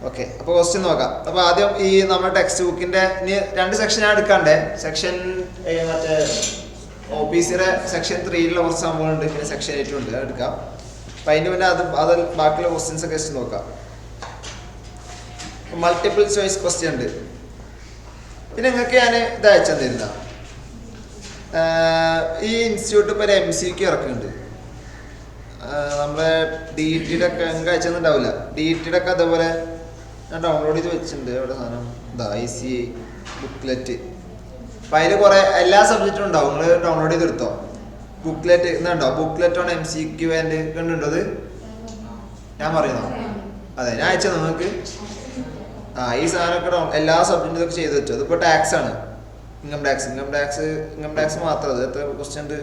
Okay, അപ്പോൾ question നോക്കാം. അപ്പോൾ ആദ്യം ഈ നമ്മുടെ ടെക്സ്റ്റ് ബുക്കിൻ്റെ ഇനി 2 സെക്ഷനാണ് എടുക്കാണ്ടേ. സെക്ഷൻ മറ്റേ OPCയുടെ സെക്ഷൻ 3ലുള്ള കുറച്ച് സംഭവങ്ങളുണ്ട്, പിന്നെ സെക്ഷൻ 8 ഉണ്ട്, അത് എടുക്കാം. അപ്പം അതിന് പിന്നെ അത് ബാക്കിയുള്ള ക്വസ്റ്റ്യൻസ് ഒക്കെ വെച്ച് നോക്കാം. മൾട്ടിപ്പിൾ ചോയ്സ് ക്വസ്റ്റ്യൻ ഉണ്ട്. പിന്നെ നിങ്ങൾക്ക് ഞാൻ ഇത് അയച്ചു തന്നിരുന്ന ഈ ഇൻസ്റ്റിറ്റ്യൂട്ട് ഇപ്പോൾ ഒരു MCQ ഇറക്കുന്നുണ്ട്. നമ്മളെ DET ഒക്കെ നിങ്ങൾക്ക് അയച്ചെന്നുണ്ടാവില്ല. DET ഒക്കെ അതേപോലെ ഞാൻ ഡൗൺലോഡ് ചെയ്ത് വെച്ചിട്ടുണ്ട്. അവിടെ സാധനം ICA ബുക്ക്ലെറ്റ്. അപ്പം അതിൽ കുറേ എല്ലാ സബ്ജക്റ്റും ഉണ്ടാവും. നിങ്ങൾ ഡൗൺലോഡ് ചെയ്തെടുത്തോ. ബുക്ക്ലെറ്റ് ഇന്നുണ്ടോ? ബുക്ക്ലെറ്റ് ഓൺ MCQ ആൻഡ് കണ്ടുണ്ടോ? അത് ഞാൻ പറയുന്നോ? അതെ, ഞാൻ അയച്ചത് നിങ്ങൾക്ക്. ഈ സാധനമൊക്കെ എല്ലാ സബ്ജക്റ്റും ഇതൊക്കെ ചെയ്ത് വെച്ചു. അതിപ്പോൾ ടാക്സ് ആണ്, ഇൻകം ടാക്സ് മാത്രം. അത് എത്ര ക്വസ്റ്റ്യൻ ഉണ്ട്?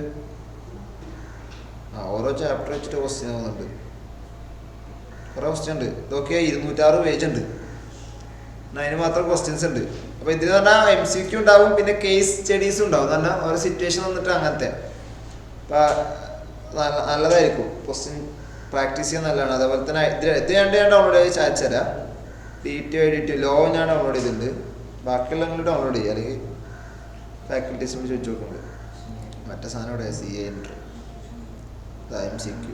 ഓരോ ചാപ്റ്റർ വെച്ചിട്ട് ക്വസ്റ്റ്യൻ ആവുന്നുണ്ട്. കുറേ ക്വസ്റ്റ്യൻ ഉണ്ട്. ഇതൊക്കെ 206 പേജ് ഉണ്ട്. അതിന് മാത്രം ക്വസ്റ്റ്യൻസ് ഉണ്ട്. അപ്പോൾ ഇതിന് പറഞ്ഞാൽ MCQ ഉണ്ടാവും, പിന്നെ കേസ് സ്റ്റഡീസും ഉണ്ടാവും. എന്ന് പറഞ്ഞാൽ ഓരോ സിറ്റുവേഷൻ വന്നിട്ട് അങ്ങനത്തെ. അപ്പം നല്ലതായിരിക്കും ക്വസ്റ്റ്യൻ പ്രാക്ടീസ് ചെയ്യാൻ നല്ലതാണ്. അതേപോലെ തന്നെ ഇത് ഞാൻ ഡൗൺലോഡ് ചെയ്ത് അയച്ചുതരാം. DET ലോ ഞാൻ ഡൗൺലോഡ് ചെയ്തിട്ടുണ്ട്. ബാക്കിയുള്ള നിങ്ങൾ ഡൗൺലോഡ് ചെയ്യുക, അല്ലെങ്കിൽ ഫാക്കൽറ്റീസിനോട് ചോദിച്ചു നോക്കുന്നുണ്ട്. മറ്റേ സാധനം ഇവിടെ CA എൻട്രി MCQ.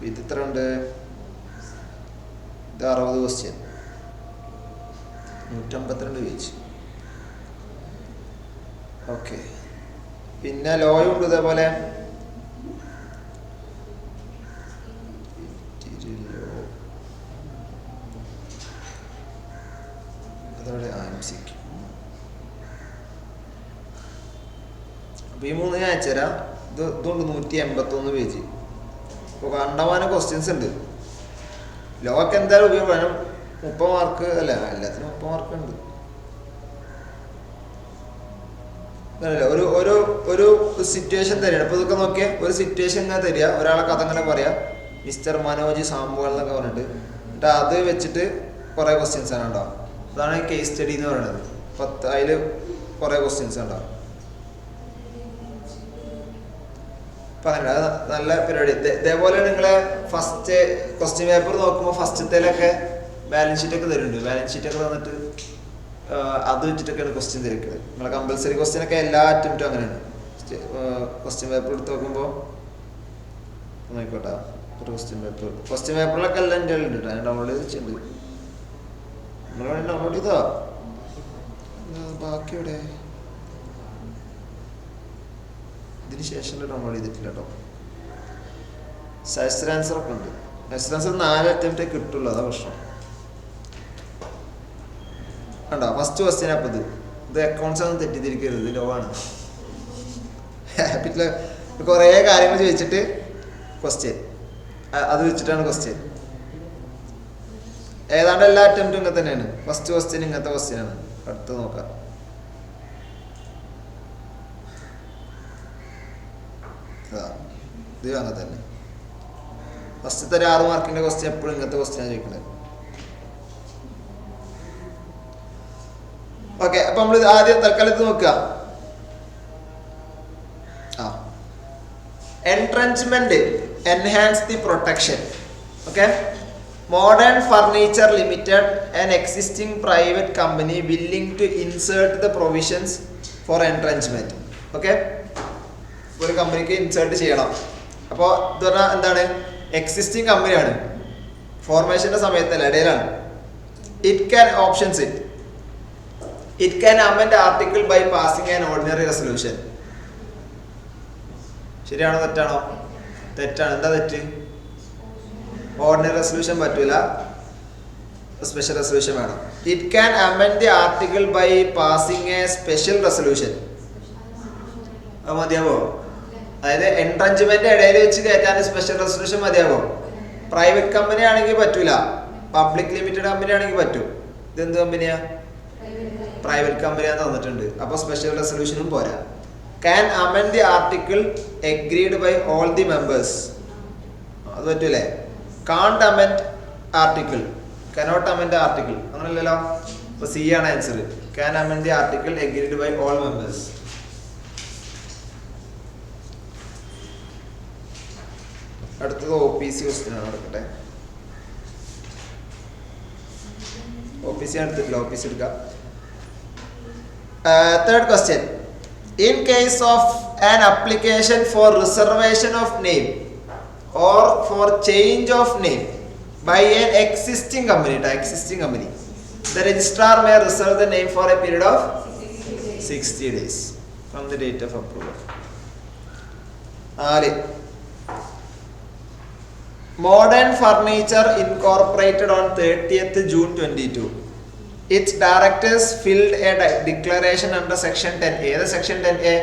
ഇത് ഇത്ര ഉണ്ട്. ഇത് 60 ക്വസ്റ്റ്യൻ, 152 പേജ്. ഓക്കെ, പിന്നെ ലോയും ഉണ്ട് ഇതേപോലെ. MCQ. അപ്പോൾ ഈ 3 ഞാൻ അയച്ചുതരാം. ഇതുണ്ട് 181 പേജ്. അപ്പോൾ കണ്ടമാനം ക്വസ്റ്റ്യൻസ് ഉണ്ട്. ലോ ഒക്കെ എന്തായാലും ഉപയോഗം 30 മാർക്ക് അല്ല, എല്ലാത്തിനും 30 മാർക്ക് ഉണ്ട്. ഒരു ഒരു ഒരു സിറ്റുവേഷൻ തരികയാണ്. അപ്പോൾ ഇതൊക്കെ നോക്കിയാൽ ഒരു സിറ്റുവേഷൻ ഇങ്ങനെ തരിക, ഒരാളെ കഥ ഇങ്ങനെ പറയാം, മിസ്റ്റർ മനോജ് സാമ്പുകൾ എന്നൊക്കെ പറഞ്ഞിട്ട്. എന്നിട്ട് അത് വെച്ചിട്ട് കുറേ ക്വസ്റ്റ്യൻസ് ആണ് ഉണ്ടാവും. അതാണ് കേസ് സ്റ്റഡി എന്ന് പറയുന്നത്. അതിൽ കുറേ ക്വസ്റ്റ്യൻസ് ഉണ്ടാവും. അപ്പം അങ്ങനെ അത് നല്ല പരിപാടി. ഇതേപോലെ നിങ്ങളെ ഫസ്റ്റ് ക്വസ്റ്റ്യൻ പേപ്പർ നോക്കുമ്പോൾ ഫസ്റ്റത്തേലൊക്കെ ബാലൻസ് ഷീറ്റൊക്കെ തരുന്നുണ്ട്. ബാലൻസ് ഷീറ്റൊക്കെ തന്നിട്ട് അത് വെച്ചിട്ടൊക്കെയാണ് ക്വസ്റ്റ്യൻ തിരക്കുന്നത്. നമ്മളെ കമ്പൽസറി ക്വസ്റ്റ്യനൊക്കെ എല്ലാ അറ്റംപ്റ്റും അങ്ങനെയാണ്. ക്വസ്റ്റ്യൻ പേപ്പർ എടുത്ത് നോക്കുമ്പോൾ നോക്കോട്ടെ. ഒരു ക്വസ്റ്റ്യൻ പേപ്പറിലൊക്കെ എല്ലാം എൻ്റെ ഉണ്ട് കേട്ടോ. ഞാൻ ഡൗൺലോഡ് ചെയ്ത് വെച്ചിട്ടുണ്ട്. നിങ്ങൾ ഡൗൺലോഡ് ചെയ്തോ? ബാക്കി ഇവിടെ ഇതിന് ശേഷം ഡൗൺലോഡ് ചെയ്തിട്ടില്ല കേട്ടോ. സജസ്റ്റഡ് ആൻസർ ഒക്കെ ഉണ്ട്. സജസ്റ്റഡ് ആൻസർ 4 അറ്റംപ്റ്റേ കിട്ടുള്ളൂ, അതാ പ്രശ്നം. കണ്ടോ, ഫസ്റ്റ് ക്വസ്റ്റ്യൻ. അപ്പം ഇത് അക്കൗണ്ട്സ് ഒന്നും തെറ്റിദ്ധരിക്കരുത്, ഇത് ലോ ആണ്. ഹാബിറ്റിൽ കുറേ കാര്യങ്ങൾ ചോദിച്ചിട്ട് ക്വസ്റ്റ്യൻ അത് വെച്ചിട്ടാണ് ക്വസ്റ്റ്യൻ. ഏതാണ്ട് എല്ലാ അറ്റംപ്റ്റും ഇങ്ങനെ തന്നെയാണ്. ഫസ്റ്റ് ക്വസ്റ്റ്യൻ ഇങ്ങനത്തെ ക്വസ്റ്റ്യനാണ്. അടുത്ത് നോക്കാം. ഇത് അങ്ങനെ തന്നെ. ഫസ്റ്റത്തെ ഒരു 6 മാർക്കിന്റെ ക്വസ്റ്റ്യൻ എപ്പോഴും ഇങ്ങനത്തെ ക്വസ്റ്റ്യനാണ് ചോദിക്കുന്നത്. ഓക്കെ, അപ്പൊ നമ്മൾ ആദ്യം തൽക്കാലത്ത് നോക്കുക. Entrenchment enhance the protection. Okay, modern furniture limited, an existing private company willing to insert the provisions for entrenchment. Okay, ഒരു കമ്പനിക്ക് ഇൻസേർട്ട് ചെയ്യണം. അപ്പോൾ ഇത് പറഞ്ഞാൽ എന്താണ്? എക്സിസ്റ്റിംഗ് കമ്പനിയാണ്, ഫോർമേഷൻ്റെ സമയത്തല്ല, ഇടയിലാണ്. It can amend article by passing an ordinary resolution. ശരിയാണോ തെറ്റാണോ? തെറ്റാണ്. എന്താ തെറ്റ്? ഓർഡിനറി റെസൊല്യൂഷൻ പറ്റൂല, സ്പെഷ്യൽ റെസൊല്യൂഷൻ വേണം. It can amend the article by passing a special resolution. അത് മതിയാവോ? അതായത് എൻട്രഞ്ച്മെന്റ് ഇടയിൽ വെച്ച് കയറ്റാൻ സ്പെഷ്യൽ റെസൊല്യൂഷൻ മതിയാവോ? പ്രൈവറ്റ് കമ്പനി ആണെങ്കിൽ പറ്റൂല, പബ്ലിക് ലിമിറ്റഡ് കമ്പനി ആണെങ്കിൽ പറ്റും. ഇതെന്ത് കമ്പനിയാ? പ്രൈവറ്റ് കമ്പനിയാന്ന് തന്നിട്ടുണ്ട്. അപ്പോൾ സ്പെഷ്യൽ റെസൊല്യൂഷനും പോരാ. Can amend the article agreed by all the members. അത് പറ്റൂലേ? Can't amend article, cannot amend article, അങ്ങനല്ലല്ലോ. അപ്പോൾ C ആണ് answer. Can amend the article agreed by all members. അടുത്തത് OPC ക്വസ്റ്റ്യൻ ആണ്. നടക്കട്ടെ. ഓഫീസിൽ എടുത്തിട്ടില്ല, ഓഫീസ് എടുക്കാം. Third question. In case of an application for reservation of name or for change of name by an existing company, the registrar may reserve the name for a period of 60 days from the date of approval. Modern Furniture Incorporated on 30th June 22. Its directors filled a declaration under section 10A. ഏത് section 10A?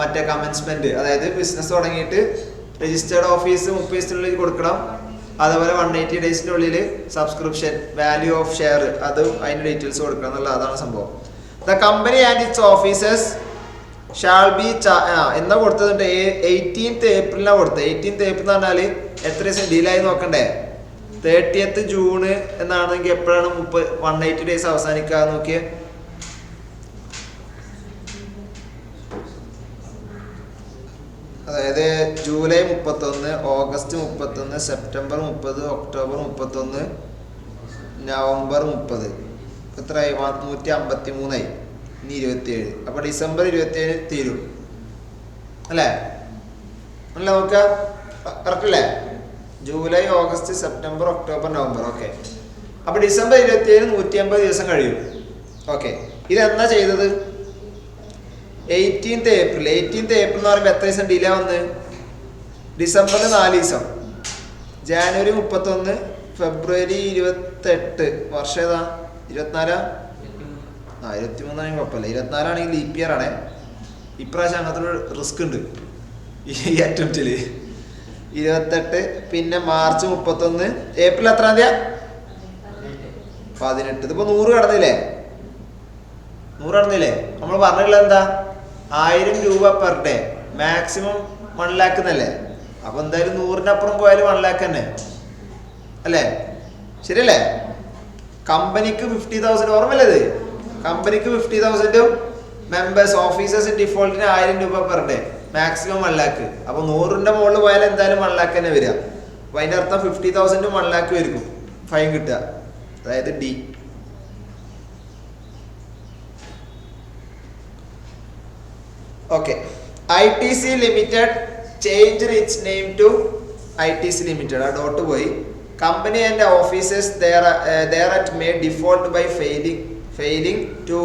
മറ്റേ commencement, അതായത് business തുടങ്ങിയിട്ട് registered office 30 ദിവസത്തിനുള്ളിൽ കൊടുക്കണം. അതുപോലെ 180 ഡേയ്സിൻ്റെ ഉള്ളിൽ subscription value of share അത് അതിൻ്റെ ഡീറ്റെയിൽസ് കൊടുക്കണം എന്നുള്ള അതാണ് സംഭവം. The company and it's officers shall be എന്താ കൊടുത്തതുണ്ട്? 18th ഏപ്രിലാണ് കൊടുത്തത്. 18th ഏപ്രിൽ എന്ന് പറഞ്ഞാൽ എത്ര ദിവസം ഡീലായി നോക്കണ്ടേ? 30th ജൂൺ എന്നാണെങ്കിൽ എപ്പോഴാണ് 180 ഡേയ്സ് അവസാനിക്കുക നോക്കിയേ. അതായത് July 31, August 31, September 30, October 31, November 30. എത്രയായി? 153ആയി. ഇനി 27. അപ്പൊ ഡിസംബർ 27 തീരും അല്ലേ? അല്ല നോക്ക, കറക്റ്റ് അല്ലേ? July, August, September, October, November. Okay, അപ്പൊ ഡിസംബർ 27 150 ദിവസം കഴിയും. ഓക്കെ, ഇതെന്നാ ചെയ്തത്? 18th April. 18th ഏപ്രിൽ എന്ന് പറയുമ്പോൾ എത്ര ദിവസം ഡിലേ വന്ന്? ഡിസംബറിൽ 4 ദിവസം, ജാനുവരി 31, ഫെബ്രുവരി 28. വർഷം ഏതാ? 24. 23 ആണെങ്കിൽ കുഴപ്പമില്ല. 24 ആണെങ്കിൽ ലീപ്പ് ഇയർ ആണേ. ഇപ്രാവശ്യം അങ്ങനത്തെ ഒരു റിസ്ക് ഉണ്ട് ഈ അറ്റംപ്റ്റില്. 28, പിന്നെ മാർച്ച് 31, ഏപ്രിൽ എത്രാം തീയതി? 18. ഇതിപ്പോ 100 കടന്നില്ലേ? 100 കടന്നില്ലേ? നമ്മൾ പറഞ്ഞിട്ടുള്ളത് എന്താ? 1000 രൂപ പെർ ഡേ, മാക്സിമം 1 lakh എന്നല്ലേ? അപ്പൊ എന്തായാലും 100-നപ്പുറം പോയാലും 1 lakh തന്നെ അല്ലേ? ശരിയല്ലേ? കമ്പനിക്ക് 50,000, ഓർമ്മല്ലേ ഇത്? കമ്പനിക്ക് 50,000, മെമ്പേഴ്സ് ഓഫീസേഴ്സ് ഡിഫോൾട്ടിന് 1000 രൂപ പെർ ഡേ, മാക്സിമം 1 lakh. അപ്പൊ 100ന്റെ മുകളിൽ പോയാൽ എന്തായാലും 1 lakh തന്നെ വരിക. അപ്പൊ അതിന്റെ അർത്ഥം 50,000 1 lakh വരും ഫൈൻ കിട്ടുക. അതായത് ഡി. Okay, ITC limited change its name to ITC limited. ആ ഡോട്ട് പോയി. Company and officers thereat may default by failing to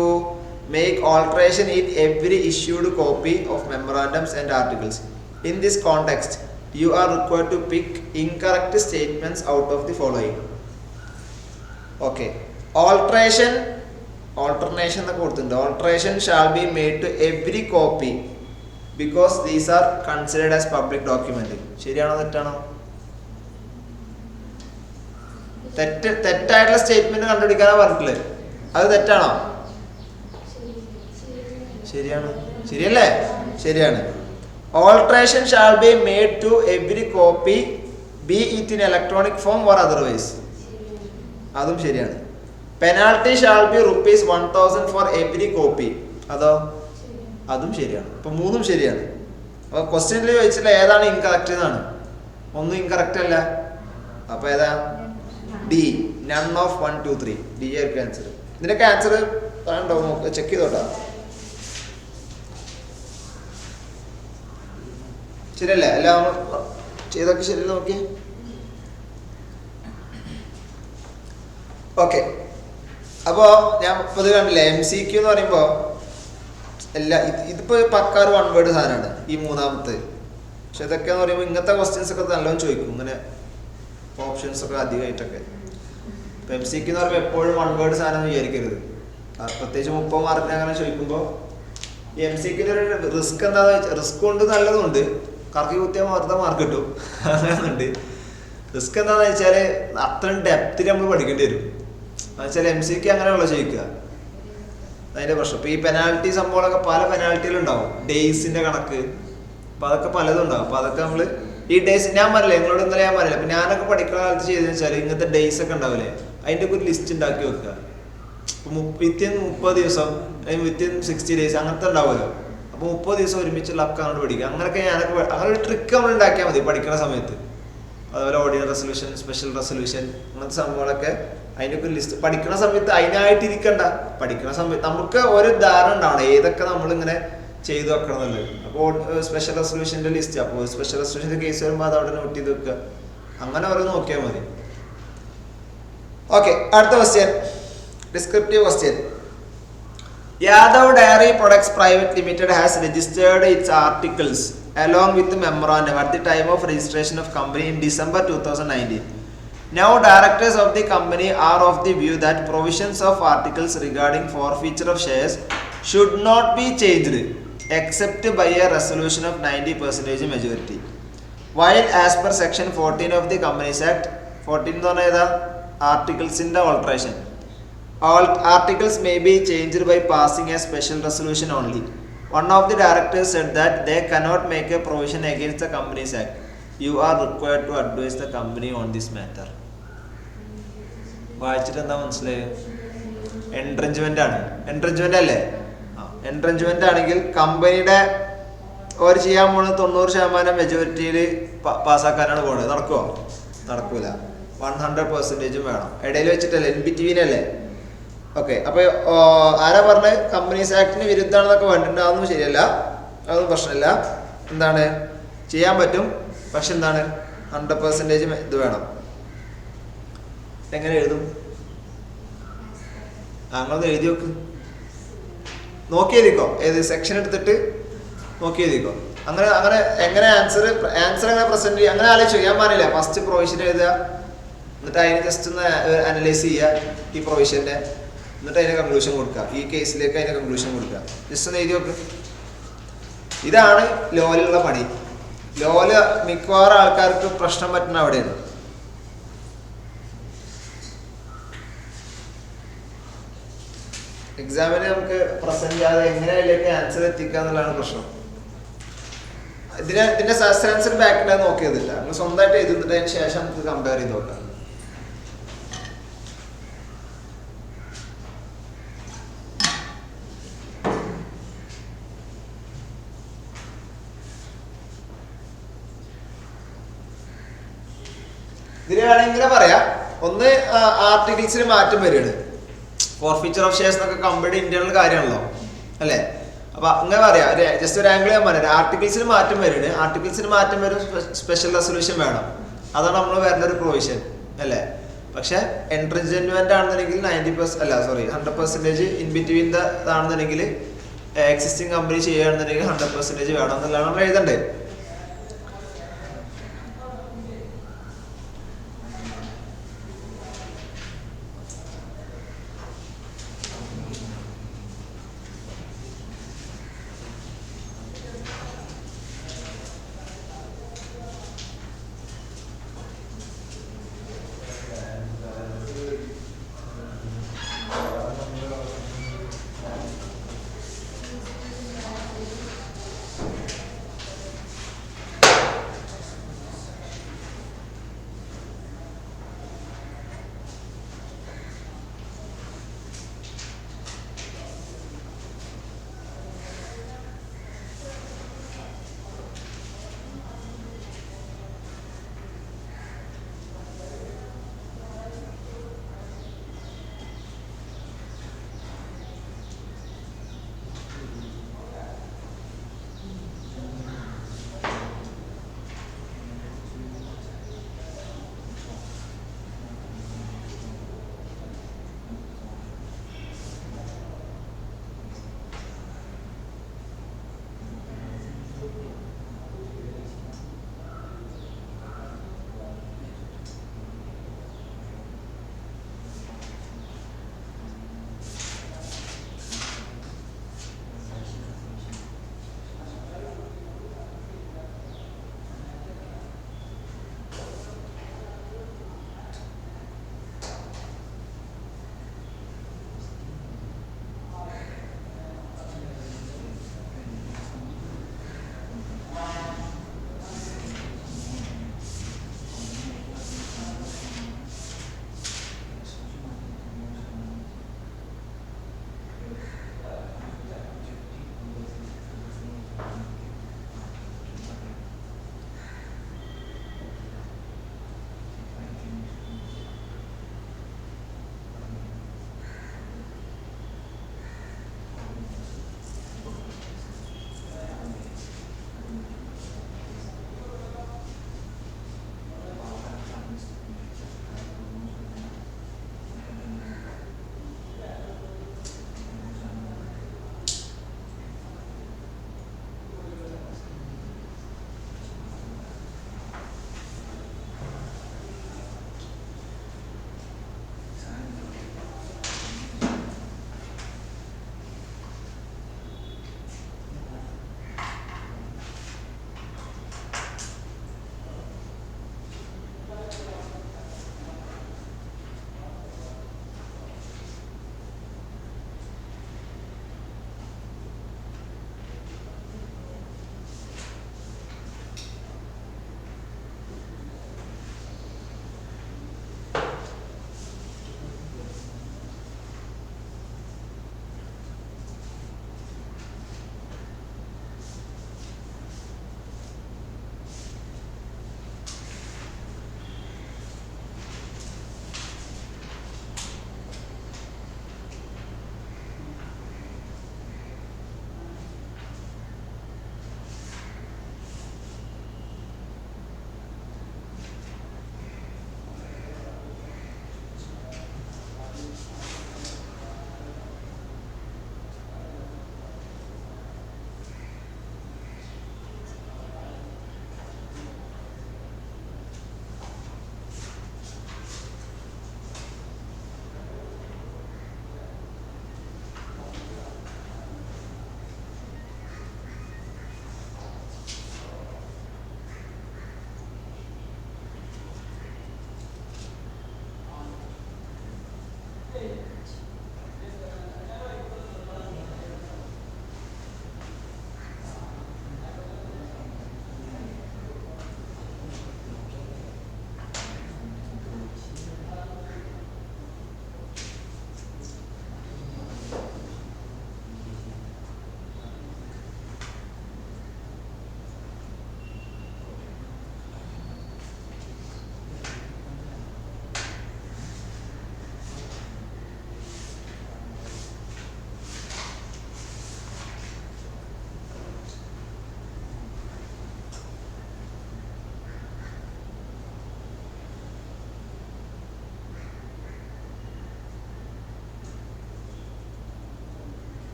make alteration in every issued copy of memorandums and articles. In this context, you are required to pick incorrect statements out of the following. Okay, alternation shall be made to every copy because these are considered as public document. ശരിയാണോ തെറ്റാണോ? തെറ്റായിട്ടുള്ള statement കണ്ടുപിടിക്കാനാണ് പറഞ്ഞിട്ടുള്ളത്. അത് തെറ്റാണോ? ശരിയാണ്. ശരിയല്ലേ? ശരിയാണ്. Alteration shall be made to every copy, be it in electronic form or otherwise. അതും ശരിയാണ്. Penalty shall be ₹1,000 for every copy. അതോ? അതും ശരിയാണ്. അപ്പൊ 3ഉം ശരിയാണ്. അപ്പൊ ക്വസ്റ്റ്യനിൽ ചോദിച്ചില്ല ഏതാണ് ഇൻകറക്റ്റ് എന്നാണ്. ഒന്നും ഇൻകറക്റ്റ് അല്ല. അപ്പൊ ഏതാ? ഡി. None of 1, 2, 3. ഡി ആയിരിക്കും ആൻസർ. ഇതിനൊക്കെ ആൻസർ ഉണ്ടോ നോക്ക്, ചെക്ക് ചെയ്തോട്ടാ. ശരിയല്ലേ? അല്ല നമ്മൾ ചെയ്തൊക്കെ ശരിയല്ല നോക്കി. ഓക്കെ, അപ്പോ ഞാൻ ഇപ്പൊ ഇത് കണ്ടില്ലേ, MCQ എന്ന് പറയുമ്പോ ഇതിപ്പോ പക്കാറ് 1 word സാധനമാണ് ഈ 3ാമത്തെ. പക്ഷെ ഇതൊക്കെ എന്ന് പറയുമ്പോൾ ഇങ്ങനത്തെ ക്വസ്റ്റ്യൻസ് ഒക്കെ നല്ലോണം ചോദിക്കും, ഇങ്ങനെ ഓപ്ഷൻസ് ഒക്കെ അധികമായിട്ടൊക്കെ. ഇപ്പൊ MCQ എന്ന് പറയുമ്പോൾ എപ്പോഴും 1 word സാധനം വിചാരിക്കരുത്. പ്രത്യേകിച്ച് 30 മാർക്കിന് അങ്ങനെ ചോദിക്കുമ്പോൾ ഈ MCQ ഒരു റിസ്ക് എന്താണെന്ന് വെച്ചാൽ, റിസ്ക് കൊണ്ട് നല്ലതുണ്ട്, കറക്കി കുത്തിയാൽ മാത്രം മാർക്ക് കിട്ടും, അങ്ങനെയുണ്ട്. റിസ്ക് എന്താണെന്ന് വെച്ചാൽ അത്രയും ഡെപ്തിൽ നമ്മൾ പഠിക്കേണ്ടി വരും. എന്നുവെച്ചാൽ MCQ അങ്ങനെയുള്ള ചോദിക്കുക, അതിന്റെ പ്രശ്നം. ഇപ്പൊ ഈ പെനാൽറ്റി സംഭവങ്ങളൊക്കെ പല പെനാൽറ്റിയിലുണ്ടാവും, ഡേയ്സിന്റെ കണക്ക്, അപ്പൊ അതൊക്കെ പലതും ഉണ്ടാവും. അപ്പൊ അതൊക്കെ നമ്മള് ഈ ഡേയ്സ് ഞാൻ പറയില്ല, നിങ്ങളോട് ഇന്നലെ ഞാൻ പറയില്ല. അപ്പൊ ഞാനൊക്കെ പഠിക്കുന്ന കാലത്ത് ചെയ്തെന്ന് വെച്ചാൽ ഇങ്ങനത്തെ ഡേയ്സ് ഒക്കെ ഉണ്ടാവില്ലേ, അതിന്റെ ഒരു ലിസ്റ്റ് ഉണ്ടാക്കി വെക്കുക. വിത്തിൻ 30 ദിവസം അല്ലെങ്കിൽ വിത്തിൻ 60 days അങ്ങനത്തെ ഉണ്ടാവുമല്ലോ. അപ്പൊ 30 ദിവസം ഒരുമിച്ചുള്ള ഒക്കെ അങ്ങോട്ട് പഠിക്കുക. അങ്ങനെയൊക്കെ ഞാനൊക്കെ അങ്ങനെ ഒരു ട്രിക്ക് നമ്മൾ ഉണ്ടാക്കിയാൽ മതി പഠിക്കുന്ന സമയത്ത്. അതുപോലെ ഓർഡിനറി റെസൊല്യൂഷൻ, സ്പെഷ്യൽ റെസൊല്യൂഷൻ, അങ്ങനത്തെ സംഭവങ്ങളൊക്കെ അതിനൊക്കെ ലിസ്റ്റ് പഠിക്കുന്ന സമയത്ത് അതിനായിട്ടിരിക്കണ്ട. പഠിക്കുന്ന സമയത്ത് നമുക്ക് ഒരു ധാരണ ഉണ്ടാവണം ഏതൊക്കെ നമ്മളിങ്ങനെ ചെയ്തു വെക്കണം എന്നുള്ളത്. അപ്പോൾ സ്പെഷ്യൽ റെസൊല്യൂഷൻ്റെ ലിസ്റ്റ്, അപ്പോൾ സ്പെഷ്യൽ റെസൊല്യൂഷൻ്റെ കേസ് വരുമ്പോൾ അത് അവിടെ നോട്ട് ചെയ്ത് വെക്കുക. അങ്ങനെ ഓരോ നോക്കിയാൽ മതി. ഓക്കെ, അടുത്ത question, descriptive question. Yadav Dairy Products Private Limited has registered its articles along with the memorandum at the time of registration of company in December 2019. Now directors of the company are of the view that provisions of articles regarding forfeiture of shares should not be changed except by a resolution of 90% majority. While as per section 14 of the Companies Act, 14 എന്ന് പറഞ്ഞാൽ articles in the alteration. All articles may be changed by passing a special resolution only. One of the directors said that they cannot make a provision against the Companies Act. You are required to advise the company on this matter. വായിച്ചിട്ട് എന്താ മനസ്സിലായോ? എൻട്രഞ്ച്മെന്റ് ആണ്. എൻട്രഞ്ച്മെന്റ് അല്ലേ? എൻട്രഞ്ച്മെന്റ് ആണെങ്കിൽ കമ്പനിയുടെ അവർ ചെയ്യാൻ പോകുന്നത് 90% മെജോറിറ്റിയിൽ പാസ്സാക്കാനാണ് പോകുന്നത്. നടക്കുമോ? നടക്കൂല. 100% വേണം. ഇടയിൽ വെച്ചിട്ടല്ലേ, ഇൻ ബിറ്റ്വീൻ അല്ലേ? ഓക്കെ, അപ്പോൾ ആരാ പറഞ്ഞത് കമ്പനീസ് ആക്ടിന് വിരുദ്ധമാണെന്നൊക്കെ വേണ്ടിട്ടുണ്ട്? അതൊന്നും ശരിയല്ല, അതൊന്നും പ്രശ്നമില്ല. എന്താണ് ചെയ്യാൻ പറ്റും, പക്ഷെ എന്താണ് 100% ഇത് വേണം. എങ്ങനെ എഴുതും? അങ്ങനൊന്ന് എഴുതി നോക്ക്, നോക്കി എഴുതിക്കോ. ഏത് സെക്ഷൻ എടുത്തിട്ട് നോക്കി എഴുതിക്കോ. അങ്ങനെ അങ്ങനെ എങ്ങനെ ആൻസർ എങ്ങനെ പ്രസന്റ് ചെയ്യുക അങ്ങനെ ആലോചിച്ചു. ഞാൻ പറഞ്ഞില്ല, ഫസ്റ്റ് പ്രൊവിഷൻ എഴുതുക, എന്നിട്ട് അതിനെ ജസ്റ്റ് ഒന്ന് അനലൈസ് ചെയ്യുക ഈ പ്രൊവിഷൻ്റെ, എന്നിട്ട് അതിന് കൺക്ലൂഷൻ കൊടുക്കുക. ഈ കേസിലേക്ക് അതിന് കൺക്ലൂഷൻ കൊടുക്കുക. ജസ്റ്റ് ഒന്ന് എഴുതി നോക്ക്. ഇതാണ് ലോയിലുള്ള പണി. ലോയില് മിക്കവാറും ആൾക്കാർക്ക് പ്രശ്നം പറ്റുന്ന അവിടെയാണ്. എക്സാമിന് നമുക്ക് പ്രസന്റ് ചെയ്യാതെ എങ്ങനെ അതിലേക്ക് ആൻസർ എത്തിക്കുക എന്നുള്ളതാണ് പ്രശ്നം. ഇതിന്റെ ആൻസർ ബാക്കിൽ നോക്കിയതില്ല, നമ്മൾ സ്വന്തമായിട്ട് എഴുതുന്നിട്ട് അതിന് ശേഷം നമുക്ക് കമ്പയർ ചെയ്ത് നോക്കാം. ഇതിന് വേണമെങ്കിൽ ഇങ്ങനെ പറയാം. ഒന്ന്, ആർട്ടിക്കിൾസിന് മാറ്റം വരികയാണ്. ഫോർഫീച്ചർ ഓഫ് ഷെയർസ് എന്നൊക്കെ കമ്പനി ഇന്റേണൽ കാര്യമാണല്ലോ അല്ലേ? അപ്പൊ അങ്ങനെ പറയാം, ജസ്റ്റ് ഒരു ആംഗിൾ ഞാൻ പറയാം. ആർട്ടിക്കിൾസിന് മാറ്റം വരികയാണ്. ആർട്ടിക്കിൾസിന് മാറ്റം വരും, സ്പെഷ്യൽ റെസൊല്യൂഷൻ വേണം. അതാണ് നമ്മൾ വരുന്ന ഒരു പ്രൊവിഷൻ അല്ലേ? പക്ഷെ എൻട്രഞ്ച്മെന്റ് ആണെന്നുണ്ടെങ്കിൽ 100% ഇൻ ബിറ്റ്വീൻ ഇതാണെന്നുണ്ടെങ്കിൽ എക്സിസ്റ്റിംഗ് കമ്പനി ചെയ്യുകയാണെന്നുണ്ടെങ്കിൽ 100% വേണം എന്നുള്ളതാണ് നമ്മൾ എഴുതണ്ടേ.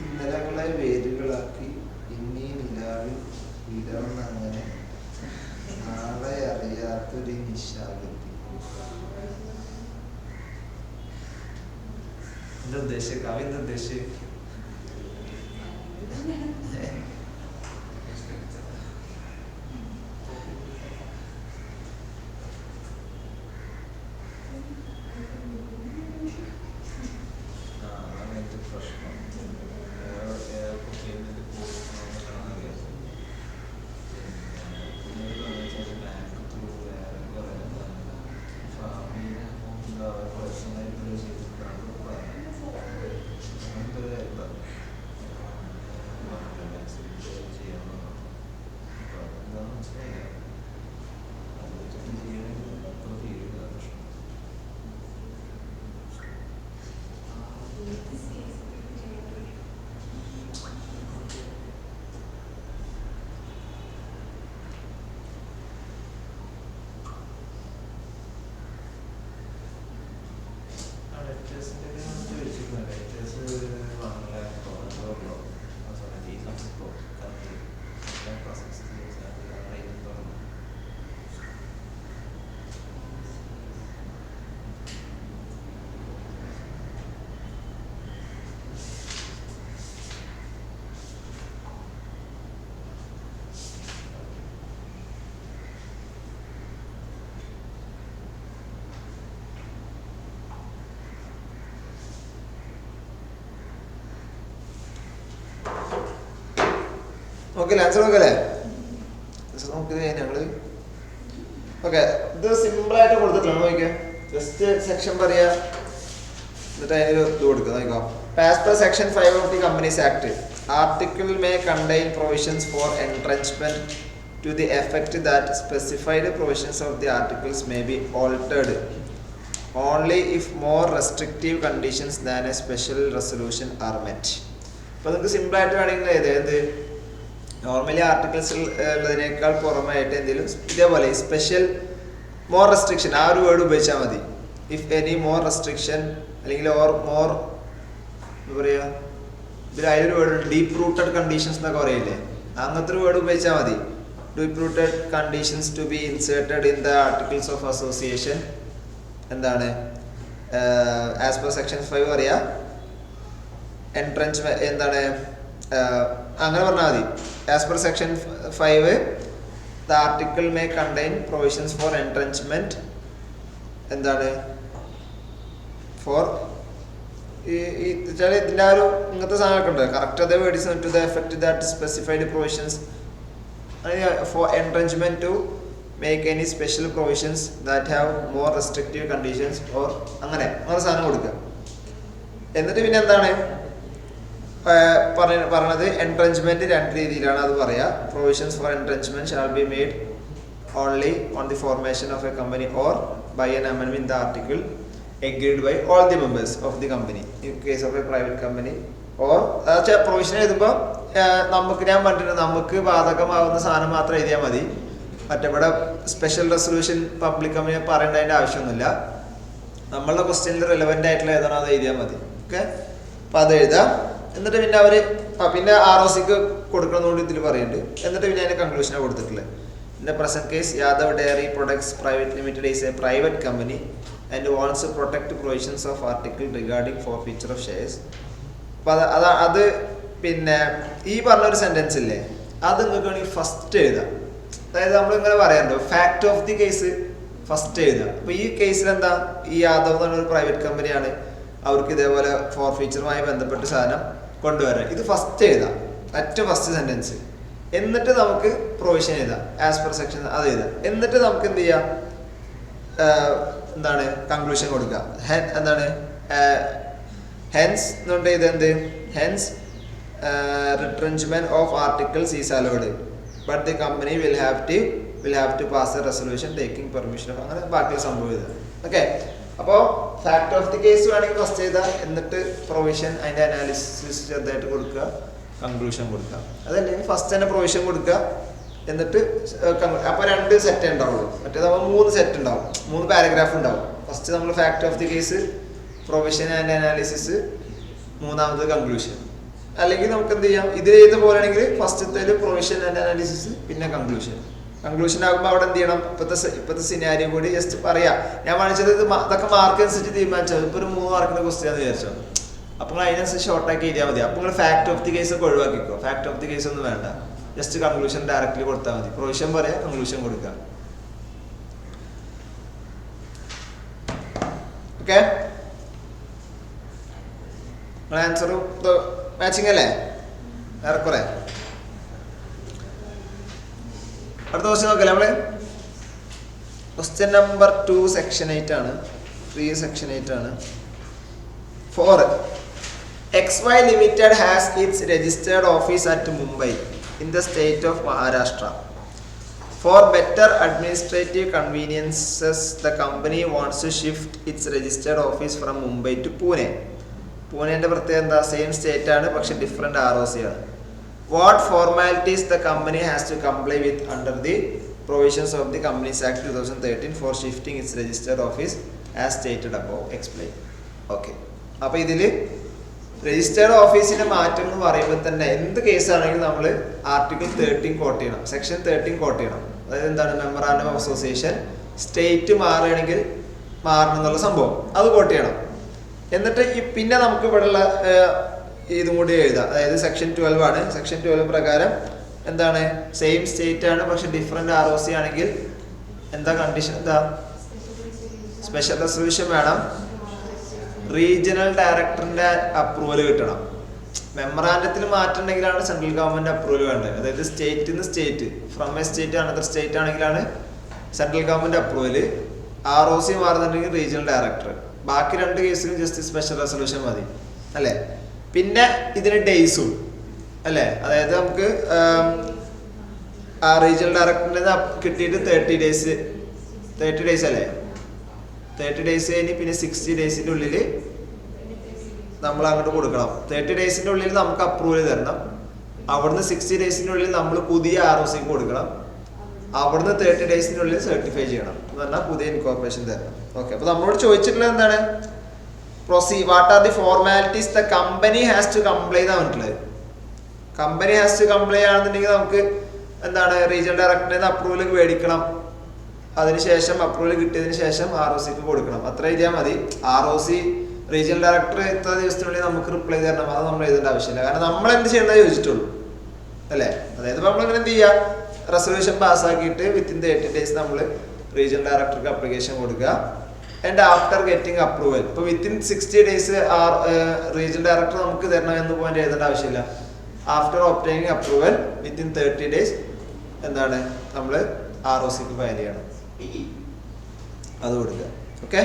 ഇന്നലകളെ വേരുകളാക്കി ഇനിയും ഇല്ലാതെ വിടർന്നങ്ങനെ നാളെ അറിയാത്തൊരു നിശാഗതി. എന്താ ഉദ്ദേശിച്ച കവി എന്താ ഉദ്ദേശിച്ച നോക്കില്ല ആൻസർ നോക്കല്ലേ നോക്കിയത് ഞങ്ങള് ഓക്കെ. ഇത് സിമ്പിളായിട്ട് കൊടുത്തിട്ടില്ല നോക്കിയാ ജസ്റ്റ് സെക്ഷൻ പറയാ എന്നിട്ട് അതിനൊരു ഇത് കൊടുക്കുക നോക്കാം. As per section 5 of the companies act article may contain provisions for entrenchment to the effect that specified provisions of the articles may be altered only if more restrictive conditions than a special resolution are met. അപ്പോൾ നിങ്ങൾക്ക് സിമ്പിളായിട്ട് വേണമെങ്കിൽ ഏത് normally ആർട്ടിക്കിൾസിൽ ഉള്ളതിനേക്കാൾ പുറമായിട്ട് എന്തെങ്കിലും ഇതേപോലെ special more restriction ആ ഒരു വേർഡ് ഉപയോഗിച്ചാൽ മതി. ഇഫ് എനി മോർ റെസ്ട്രിക്ഷൻ അല്ലെങ്കിൽ ഓർ മോർ എന്താ പറയുക ഇതിൽ അതിലൊരു വേർഡ് ഡീപ്പ് റൂട്ടഡ് കണ്ടീഷൻസ് എന്നൊക്കെ പറയില്ലേ, അങ്ങനത്തെ ഒരു വേർഡ് ഉപയോഗിച്ചാൽ മതി. Deep-rooted conditions to be inserted in the articles of association എന്താണ് ആസ് പെർ സെക്ഷൻ 5 പറയാ എൻട്രൻസ് എന്താണ് അങ്ങനെ പറഞ്ഞാൽ മതി. As per section 5 the article may contain provisions for entrenchment എന്താണ് ഫോർ ഇതിൻ്റെ ആ ഒരു ഇങ്ങനത്തെ സാധനമൊക്കെ ഉണ്ട് കറക്റ്റ് അതേ words to the effect that specified provisions for entrenchment to make any special provisions that have more restrictive conditions or അങ്ങനെ സാധനം കൊടുക്കുക. എന്നിട്ട് പിന്നെ എന്താണ് പറയണത് entrenchment രണ്ട് രീതിയിലാണ് അത് പറയാ. provisions for entrenchment shall be made only on the formation of a company or by an amendment in the article agreed by all the members of the company in case of a private company or provision എഴുതുമ്പോൾ നമുക്ക് ഞാൻ പറഞ്ഞിട്ടുണ്ട് നമുക്ക് ബാധകമാവുന്ന സാധനം മാത്രം എഴുതിയാൽ മതി. മറ്റവിടെ special resolution public company പറയേണ്ടതിൻ്റെ ആവശ്യമൊന്നുമില്ല. നമ്മളുടെ ക്വസ്റ്റ്യനിൽ റിലവൻ്റ് ആയിട്ടുള്ള ഏതാണോ അത് എഴുതിയാൽ മതി. ഓക്കെ, അപ്പോൾ അത് എഴുതാം. എന്നിട്ട് പിന്നെ അവർ പിന്നെ ROC കൊടുക്കണമെന്നുകൊണ്ട് ഇതിൽ പറയുന്നുണ്ട്. എന്നിട്ട് പിന്നെ അതിൻ്റെ കൺക്ലൂഷനാണ് കൊടുത്തിട്ടുള്ളത്. In the present case Yadav dairy products private limited is a private company and wants to protect provisions of article regarding forfeiture of shares. അപ്പോൾ അത് പിന്നെ ഈ പറഞ്ഞൊരു സെൻറ്റൻസ് ഇല്ലേ, അത് നിങ്ങൾക്ക് വേണമെങ്കിൽ ഫസ്റ്റ് എഴുതാം. അതായത് നമ്മളിങ്ങനെ പറയാറുണ്ടോ fact of the case first എഴുതുക. അപ്പോൾ ഈ കേസിൽ എന്താ, ഈ യാദവ് എന്ന് പറഞ്ഞൊരു പ്രൈവറ്റ് കമ്പനിയാണ്, അവർക്ക് ഇതേപോലെ ഫോർ ഫീച്ചറുമായി ബന്ധപ്പെട്ട് സാധനം കൊണ്ടുവരാൻ. ഇത് ഫസ്റ്റ് എഴുതാം, ഏറ്റവും ഫസ്റ്റ് സെൻറ്റൻസ്. എന്നിട്ട് നമുക്ക് പ്രൊവിഷൻ എഴുതാം, ആസ് പെർ സെക്ഷൻ അത് എഴുതാം. എന്നിട്ട് നമുക്ക് എന്ത് ചെയ്യാം, എന്താണ് കൺക്ലൂഷൻ കൊടുക്കുക. എന്താണ് ഹെൻസ് എന്നുകൊണ്ട് ഇത് എന്ത്, hence retrenchment of articles is allowed but the company will have to pass a resolution taking permission of അങ്ങനെ ബാക്കിയുള്ള സംഭവം ഇത്. ഓക്കെ, അപ്പോൾ ഫാക്ട് ഓഫ് ദി കേസ് വേണമെങ്കിൽ ഫസ്റ്റ് ചെയ്താൽ, എന്നിട്ട് പ്രൊവിഷൻ അതിൻ്റെ അനാലിസിസ് ചെറുതായിട്ട് കൊടുക്കുക, കൺക്ലൂഷൻ കൊടുക്കുക. അതല്ലെങ്കിൽ ഫസ്റ്റ് തന്നെ പ്രൊവിഷൻ കൊടുക്കുക, എന്നിട്ട് അപ്പോൾ 2 സെറ്റ് ഉണ്ടാവുള്ളൂ. മറ്റേത് നമ്മൾ 3 സെറ്റ് ഉണ്ടാവും, 3 പാരഗ്രാഫ് ഉണ്ടാവും. ഫസ്റ്റ് നമ്മൾ fact of the case, provision and analysis, മൂന്നാമത് കൺക്ലൂഷൻ. അല്ലെങ്കിൽ നമുക്ക് എന്ത് ചെയ്യാം, ഇത് ചെയ്ത പോലെയാണെങ്കിൽ ഫസ്റ്റത്തെ പ്രൊവിഷൻ ആൻഡ് അനാലിസിസ്, പിന്നെ കൺക്ലൂഷൻ. കൺക്ലൂഷൻ ആകുമ്പോൾ അവിടെ എന്ത് ചെയ്യണം, ഇപ്പോഴത്തെ സിനാരിയോ കൂടി ജസ്റ്റ് പറയാം. ഞാൻ കാണിച്ചത് ഇതൊക്കെ മാർക്ക് അനുസരിച്ച് തീരുമാനിച്ചത്. ഇപ്പോൾ ഒരു 3 മാർക്കിന്റെ ക്വസ്റ്റ്യൻ എന്ന് വിചാരിച്ചോ, അപ്പോൾ നിങ്ങൾ അതിനനുസരിച്ച് ഷോർട്ടാക്കി എഴുതിയാൽ മതി. അപ്പോൾ നിങ്ങൾ ഫാക്ട് ഓഫ് ദി കേസ് ഒക്കെ ഒഴിവാക്കിക്കോ. ഫാക്ട് ഓഫ് ദി കേസ് ഒന്നും വേണ്ട, ജസ്റ്റ് കൺക്ലൂഷൻ ഡയറക്റ്റ്ലി കൊടുത്താൽ മതി. പ്രൊവിഷൻ പറയാം, കൺക്ലൂഷൻ കൊടുക്കുക. ഓക്കെ, ആൻസറും മാച്ചിങ് അല്ലേ, ഏറെക്കുറെ. അടുത്ത ക്വസ്റ്റ്യൻ നോക്കല്ലേ നമ്മള്. ക്വസ്റ്റ്യൻ നമ്പർ 2 സെക്ഷൻ 8 ആണ്, 3 സെക്ഷൻ 8 ആണ്. 4 XY Limited has its registered office at Mumbai in the state of Maharashtra. For better administrative conveniences, the company wants to shift its registered office from Mumbai to Pune. പൂനെൻ്റെ പ്രത്യേകത എന്താ, same state ആണ് പക്ഷെ different ROC ആണ്. What formalities the company has to comply with under the provisions of the companies Act 2013 for shifting its registered office as stated above explain. Okay, അപ്പോൾ ഇതിൽ registered ഓഫീസിൻ്റെ മാറ്റം എന്ന് പറയുമ്പോൾ തന്നെ എന്ത് കേസാണെങ്കിലും നമ്മൾ ആർട്ടിക്കിൾ 13 കോട്ട് ചെയ്യണം, സെക്ഷൻ 13 കോട്ട് ചെയ്യണം. അതായത് എന്താണ്, മെമ്മറാണ്ടം ഓഫ് അസോസിയേഷൻ, സ്റ്റേറ്റ് മാറുകയാണെങ്കിൽ മാറണം എന്നുള്ള സംഭവം അത് കോട്ട് ചെയ്യണം. എന്നിട്ട് പിന്നെ നമുക്ക് ഇവിടെയുള്ള ഇതും കൂടി എഴുതാം. അതായത് സെക്ഷൻ 12 ആണ്. സെക്ഷൻ 12 പ്രകാരം എന്താണ്, സെയിം സ്റ്റേറ്റ് ആണ് പക്ഷെ ഡിഫറെൻറ്റ് ROC ആണെങ്കിൽ എന്താ കണ്ടീഷൻ, എന്താ സ്പെഷ്യൽ റെസൊല്യൂഷൻ വേണം, റീജിയണൽ ഡയറക്ടറിൻ്റെ അപ്രൂവൽ കിട്ടണം. മെമ്മറാൻഡത്തിൽ മാറ്റം ഉണ്ടെങ്കിലാണ് സെൻട്രൽ ഗവൺമെൻറ് അപ്രൂവൽ വേണ്ടത്. അതായത് സ്റ്റേറ്റിൽ നിന്ന് state, from a state another state ആണെങ്കിലാണ് സെൻട്രൽ ഗവൺമെൻറ് അപ്രൂവൽ. ROC മാറുന്നുണ്ടെങ്കിൽ റീജിയണൽ ഡയറക്ടർ. ബാക്കി 2 കേസിലും ജസ്റ്റ് സ്പെഷ്യൽ റെസൊല്യൂഷൻ മതി അല്ലേ. പിന്നെ ഇതിന് ഡേയ്സും അല്ലേ, അതായത് നമുക്ക് ആ റീജിയണൽ ഡയറക്ടറിൻ്റെ കിട്ടിയിട്ട് 30 ഡേയ്സ് അല്ലേ, 30 ഡേയ്സ് കഴിഞ്ഞ് പിന്നെ 60 ഡേയ്സിൻ്റെ ഉള്ളിൽ നമ്മൾ അങ്ങോട്ട് കൊടുക്കണം. 30 ഡേയ്സിൻ്റെ ഉള്ളിൽ നമുക്ക് അപ്രൂവൽ തരണം. അവിടുന്ന് 60 ഡേയ്സിൻ്റെ ഉള്ളിൽ നമ്മൾ പുതിയ ROCക്ക് കൊടുക്കണം. അവിടുന്ന് 30 ഡേയ്സിൻ്റെ ഉള്ളിൽ സർട്ടിഫൈ ചെയ്യണം എന്ന് പറഞ്ഞാൽ പുതിയ ഇൻകോർപ്പറേഷൻ തരണം. ഓക്കെ, അപ്പോൾ നമ്മളോട് ചോദിച്ചിട്ടുള്ളത് എന്താണ്, what are the formalities the company has to comply എന്നാണ് പറഞ്ഞിട്ടുള്ളത്. കമ്പനി ഹാസ് ടു കംപ്ലൈ ആണെന്നുണ്ടെങ്കിൽ നമുക്ക് എന്താണ്, റീജിയണൽ ഡയറക്ടറിൽ നിന്ന് അപ്രൂവൽ മേടിക്കണം. അതിനുശേഷം അപ്രൂവൽ കിട്ടിയതിന് ശേഷം ROCക്ക് കൊടുക്കണം. അത്ര എഴുതിയാൽ മതി. ROC റീജിയണൽ ഡയറക്ടർ എത്ര ദിവസത്തിനുള്ളിൽ നമുക്ക് റിപ്ലൈ തരണം, അത് നമ്മൾ എഴുതേണ്ട ആവശ്യമില്ല. കാരണം നമ്മൾ എന്ത് ചെയ്യുന്നത് ചോദിച്ചിട്ടുള്ളൂ അല്ലേ. അതായത് നമ്മളിങ്ങനെ എന്ത് ചെയ്യുക, റെസൊല്യൂഷൻ പാസ്സാക്കിയിട്ട് വിത്തിൻ 30 ഡേയ്സ് നമ്മൾ റീജിയണൽ ഡയറക്ടർക്ക് അപ്ലിക്കേഷൻ കൊടുക്കുക. ആൻഡ് ആഫ്റ്റർ ഗെറ്റിംഗ് അപ്രൂവൽ, ഇപ്പോൾ വിത്തിൻ 60 ഡേയ്സ് റീജിയണൽ ഡയറക്ടർ നമുക്ക് തരണം എന്ന് പോയിന്റ് എഴുതേണ്ട ആവശ്യമില്ല. After obtaining approval within 30 days എന്താണ് നമ്മൾ ROCക്ക് ഫയൽ ചെയ്യണം, അത് കൊടുക്കുക. ഓക്കെ,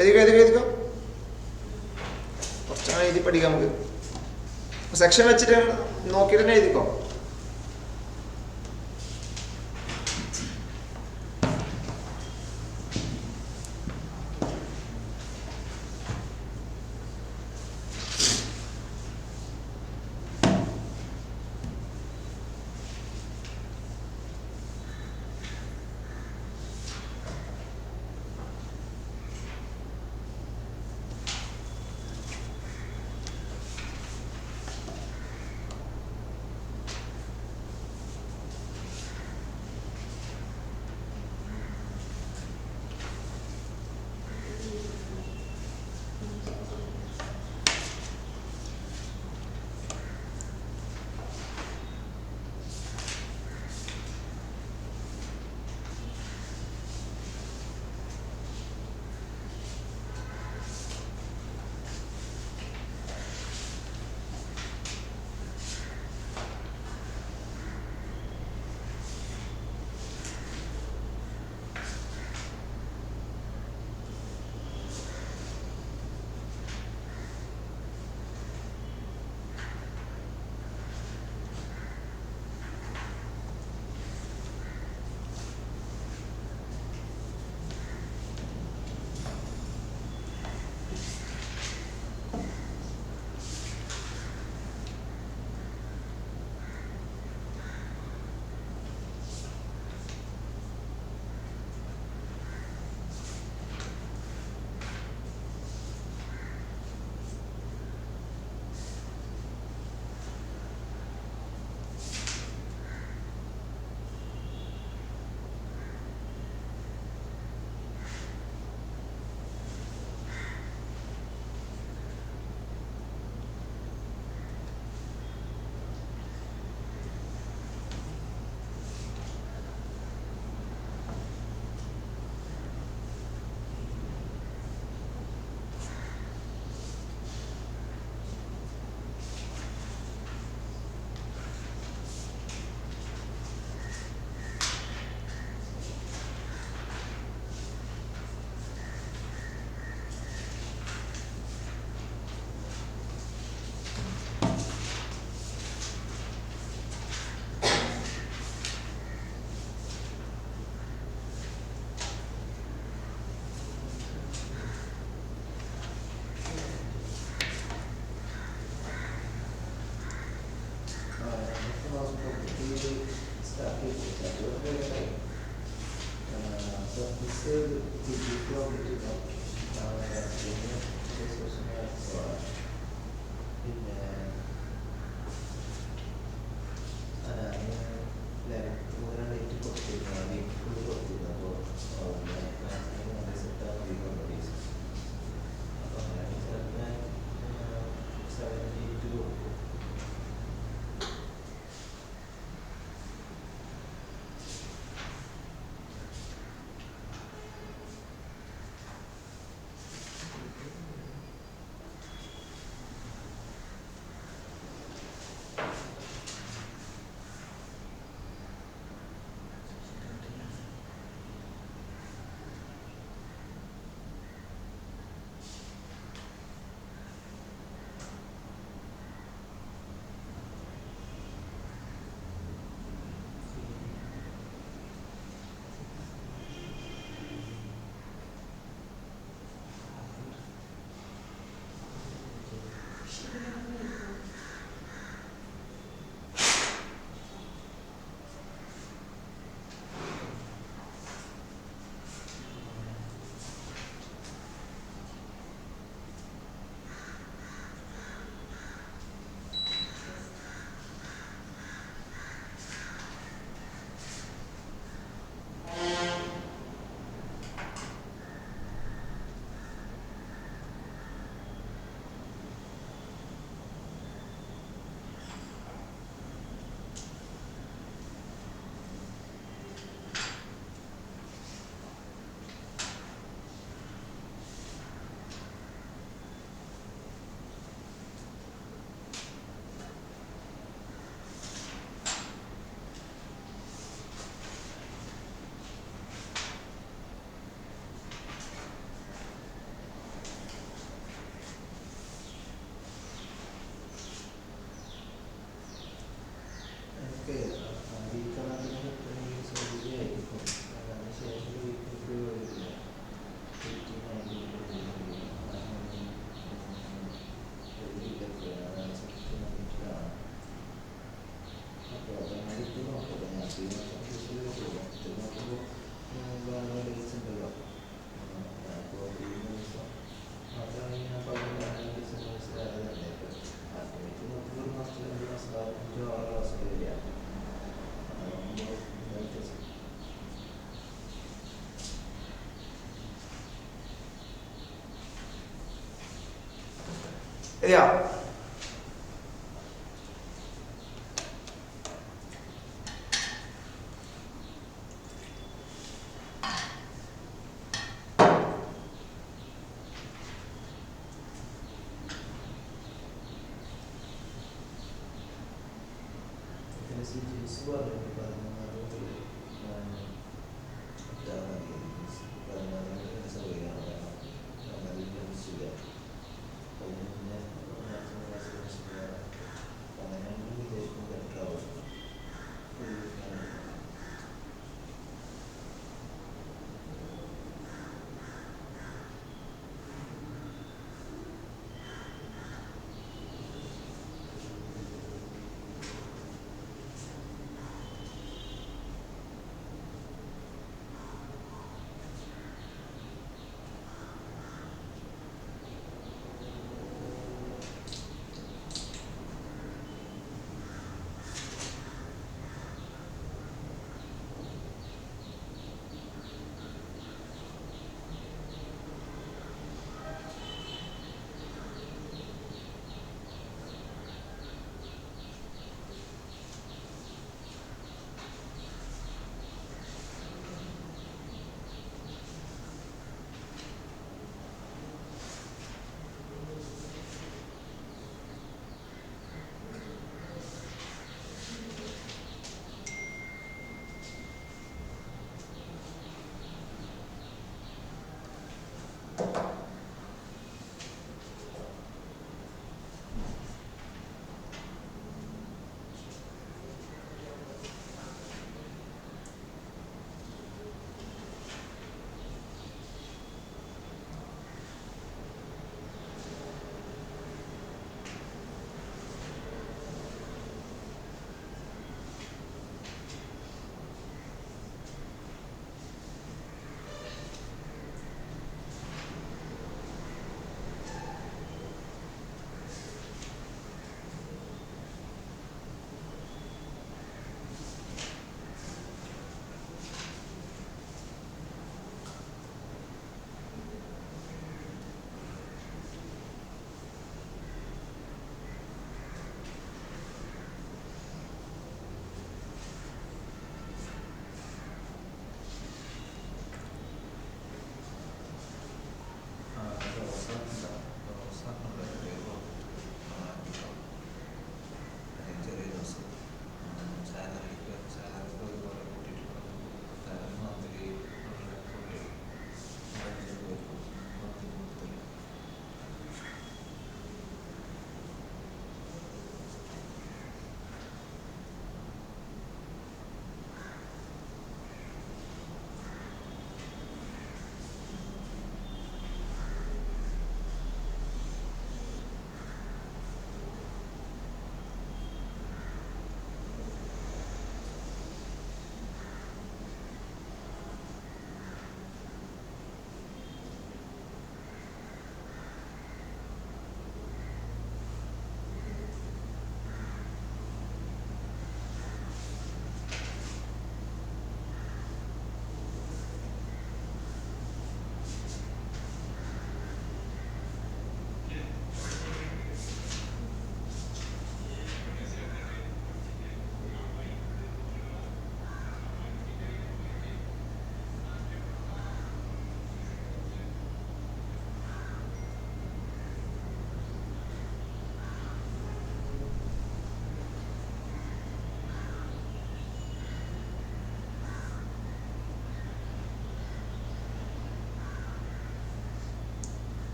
എഴുതിക്കോ. കുറച്ചങ്ങനെ എഴുതി പഠിക്കാം നമുക്ക്. സെക്ഷൻ വെച്ചിട്ട് നോക്കിയിട്ട് തന്നെ എഴുതിക്കോ. Yeah.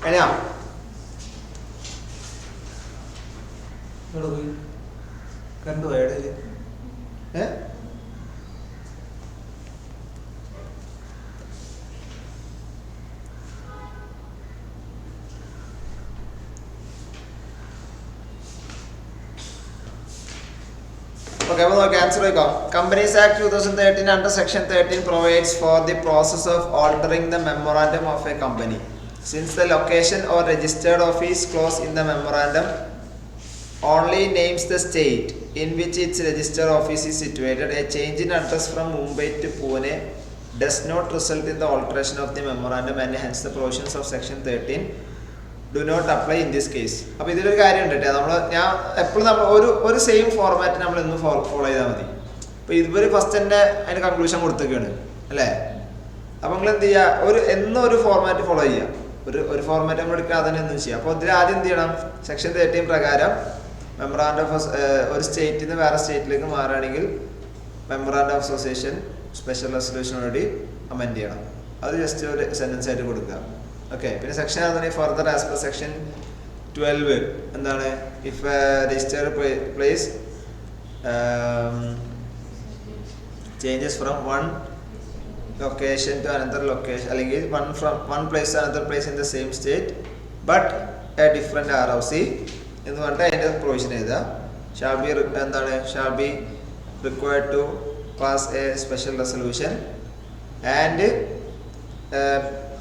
എങ്ങനെയാ കണ്ടു എവിടെ Okay, answer. Companies Act 2013 under Section 13 provides for the process of altering the memorandum of a company. Since the location or registered office clause in the memorandum only names the state in which its registered office is situated, a change in address from Mumbai to Pune does not result in the alteration of the memorandum, and hence the provisions of Section 13 do not apply in this case. അപ്പോൾ ഇതിലൊരു കാര്യമുണ്ട് കേട്ടോ, ഞാൻ എപ്പോഴും നമ്മൾ ഒരു same format നമ്മൾ ഇന്ന് ഫോളോ ചെയ്താൽ മതി. ഇപ്പോൾ ഇവർ ഫസ്റ്റ് തന്നെ അതിന് കൺക്ലൂഷൻ കൊടുത്തേക്കാണ് അല്ലേ. അപ്പോൾ നിങ്ങൾ എന്ത് ചെയ്യുക, എന്നും ഒരു ഫോർമാറ്റ് ഫോളോ ചെയ്യുക. ഒരു ഫോർമാറ്റ് നമ്മൾ എടുക്കുക, അതന്നെ എന്നും ചെയ്യുക. അപ്പോൾ ഇതിൽ ആദ്യം എന്ത് ചെയ്യണം, സെക്ഷൻ 13 പ്രകാരം മെമ്മറാൻഡം ഓഫ് ഒരു സ്റ്റേറ്റിൽ നിന്ന് വേറെ സ്റ്റേറ്റിലേക്ക് മാറുകയാണെങ്കിൽ memorandum of association special resolution വേണ്ടി അമെൻഡ് ചെയ്യണം. അത് ജസ്റ്റ് ഒരു സെൻറ്റൻസ് ആയിട്ട് കൊടുക്കുക. ഓക്കെ. പിന്നെ സെക്ഷൻ ആണെങ്കിൽ ഫർദർ ആസ് പെർ സെക്ഷൻ 12 എന്താണ്, if register place changes from one location to another location, അല്ലെങ്കിൽ one place to another place in the same state but a different ROC എന്ന് പറഞ്ഞിട്ട് അതിൻ്റെ പ്രൊവിഷൻ എഴുതുക. Shall be required to pass a special resolution and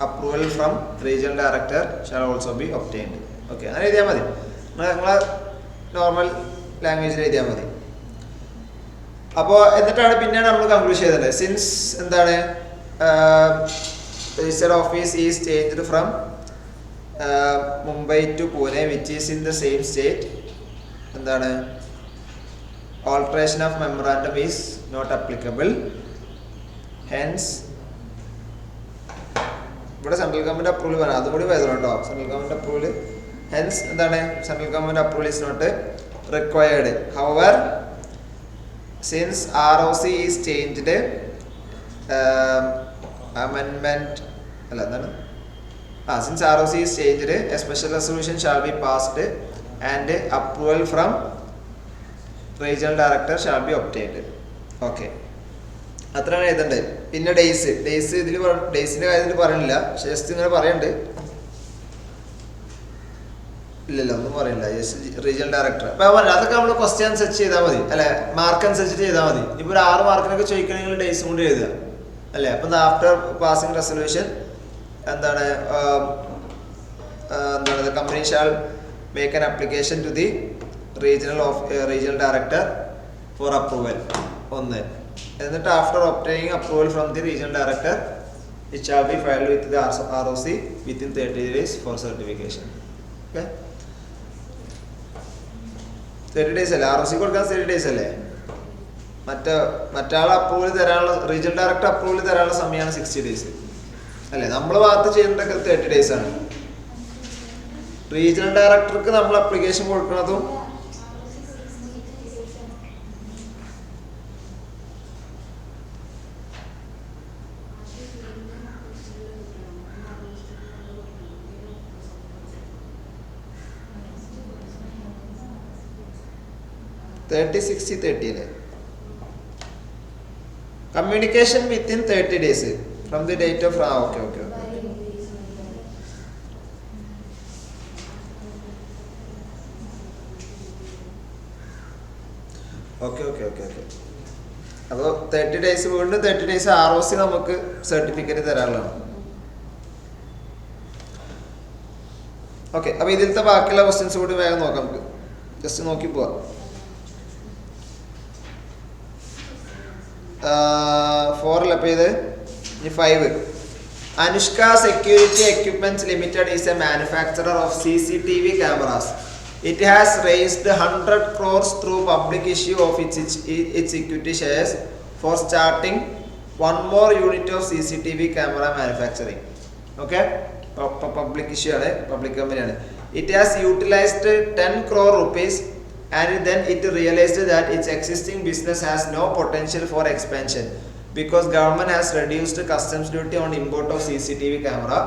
approval from regional director shall also be obtained. Okay, അങ്ങനെ എഴുതിയാൽ മതി. നിങ്ങളെ normal ലാംഗ്വേജിൽ എഴുതിയാൽ മതി. അപ്പോൾ എന്നിട്ടാണ് പിന്നെയാണ് നമ്മൾ കൺക്ലൂഷൻ ചെയ്തത്. സിൻസ് എന്താണ് registered office is changed from Mumbai to Pune which is in the same state, എന്താണ് alteration of memorandum is not applicable. Hence ഇവിടെ സെൻട്രൽ ഗവൺമെന്റ് അപ്രൂവൽ പറയാം, അതുകൂടി വേണം കേട്ടോ. സെൻട്രൽ ഗവൺമെന്റ് അപ്രൂവൽ, ഹെൻസ് എന്താണ് central government approval is not required. However since ROC is changed അമെൻമെന്റ് അല്ല എന്താണ് since ROC is changed a special resolution shall be passed and approval from regional director shall B obtained. Okay, അത്രയാണ് എഴുതേണ്ടത്. പിന്നെ days ഇതിൽ ഡേയ്സിന്റെ കാര്യത്തിൽ പറയണില്ല, പക്ഷെ ജസ്റ്റ് ഇങ്ങനെ പറയുന്നുണ്ട്. ഇല്ലല്ലോ, ഒന്നും പറയില്ല. Just regional director. അപ്പോൾ അതൊക്കെ നമ്മൾ ക്വസ്റ്റ്യൻ അനുസരിച്ച് ചെയ്താൽ മതി അല്ലെ, മാർക്ക് അനുസരിച്ചിട്ട് ചെയ്താൽ മതി. ഇപ്പോൾ ഒരു 6 മാർക്കിനൊക്കെ ചോദിക്കണമെങ്കിൽ ഡേയ്സും കൊണ്ട് എഴുതുക അല്ലേ. അപ്പം ആഫ്റ്റർ പാസിംഗ് റെസൊല്യൂഷൻ എന്താണ് the company shall make an application to the regional director for approval. ഒന്ന്, എന്നിട്ട് after obtaining approval from the regional director it shall be filed with the ROC within 30 days for certification. Okay, 30 days അല്ലേ ROC കൊടുക്കാൻ? 30 days അല്ലേ. മറ്റാൾ approval തരാനുള്ള, regional director approval തരാനുള്ള സമയമാണ് 60 days അല്ലേ. നമ്മൾ ഭാഗത്ത് ചെയ്യേണ്ടതൊക്കെ 30 days ആണ്. റീജിയണൽ ഡയറക്ടർക്ക് നമ്മൾ അപ്ലിക്കേഷൻ കൊടുക്കുന്നതും communication within 30 days from the date of okay okay okay okay okay okay. അപ്പോൾ 30 days വീണ്ടും 30 days ROC നമുക്ക് സർട്ടിഫിക്കറ്റ് തരാനുള്ളതാണ്. ഓക്കെ, അപ്പോൾ ഇതിലത്തെ ബാക്കിയുള്ള ക്വസ്റ്റ്യൻസ് കൂടി വേഗം നോക്കാം. നമുക്ക് ജസ്റ്റ് നോക്കി പോവാം. 4 അല്ല അപ്പോൾ ഇത് 5. Anushka security equipments limited is A manufacturer of CCTV cameras. It has raised 100 crores through public issue of its equity shares for starting one more unit of CCTV camera manufacturing. Okay, public issue ആണ്, public company ആണ്. It has utilized 10 crore rupees and then it realized that its existing business has no potential for expansion because government has reduced customs duty on import of CCTV camera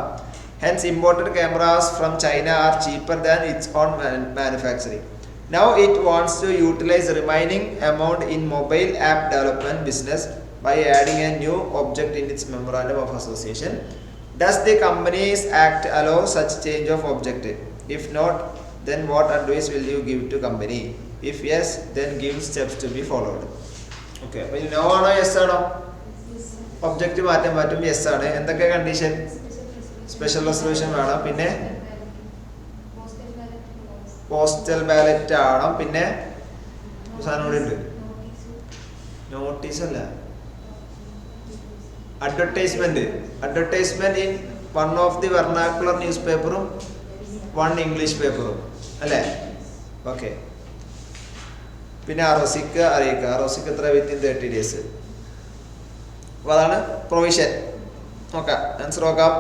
Hence, imported cameras from China are cheaper than its own manufacturing. Now it wants to utilize the remaining amount in mobile app development business by adding a new object in its memorandum of association. Does the Companies Act allow such change of objective? If not, then what advice will you give to company? If yes, then give steps to be followed. Okay, അപ്പോൾ no ആണോ yes ആണോ? Object മാറ്റാൻ പറ്റും, yes ആണ്. എന്തൊക്കെ condition? Special resolution വേണം, പിന്നെ postal ballot ആവണം, പിന്നെ സാധനം കൂടെ ഉണ്ട്, നോട്ടീസ് അല്ല, advertisement in one of the vernacular news പേപ്പറും വൺ ഇംഗ്ലീഷ് പേപ്പറും അല്ലേ? ഓക്കെ. പിന്നെ ROCക്ക് അറിയിക്കുക. ROCക്ക് എത്ര? Within 30 days. അപ്പോൾ അതാണ് പ്രൊവിഷൻ. നോക്കാം, ആൻസർ നോക്കാം.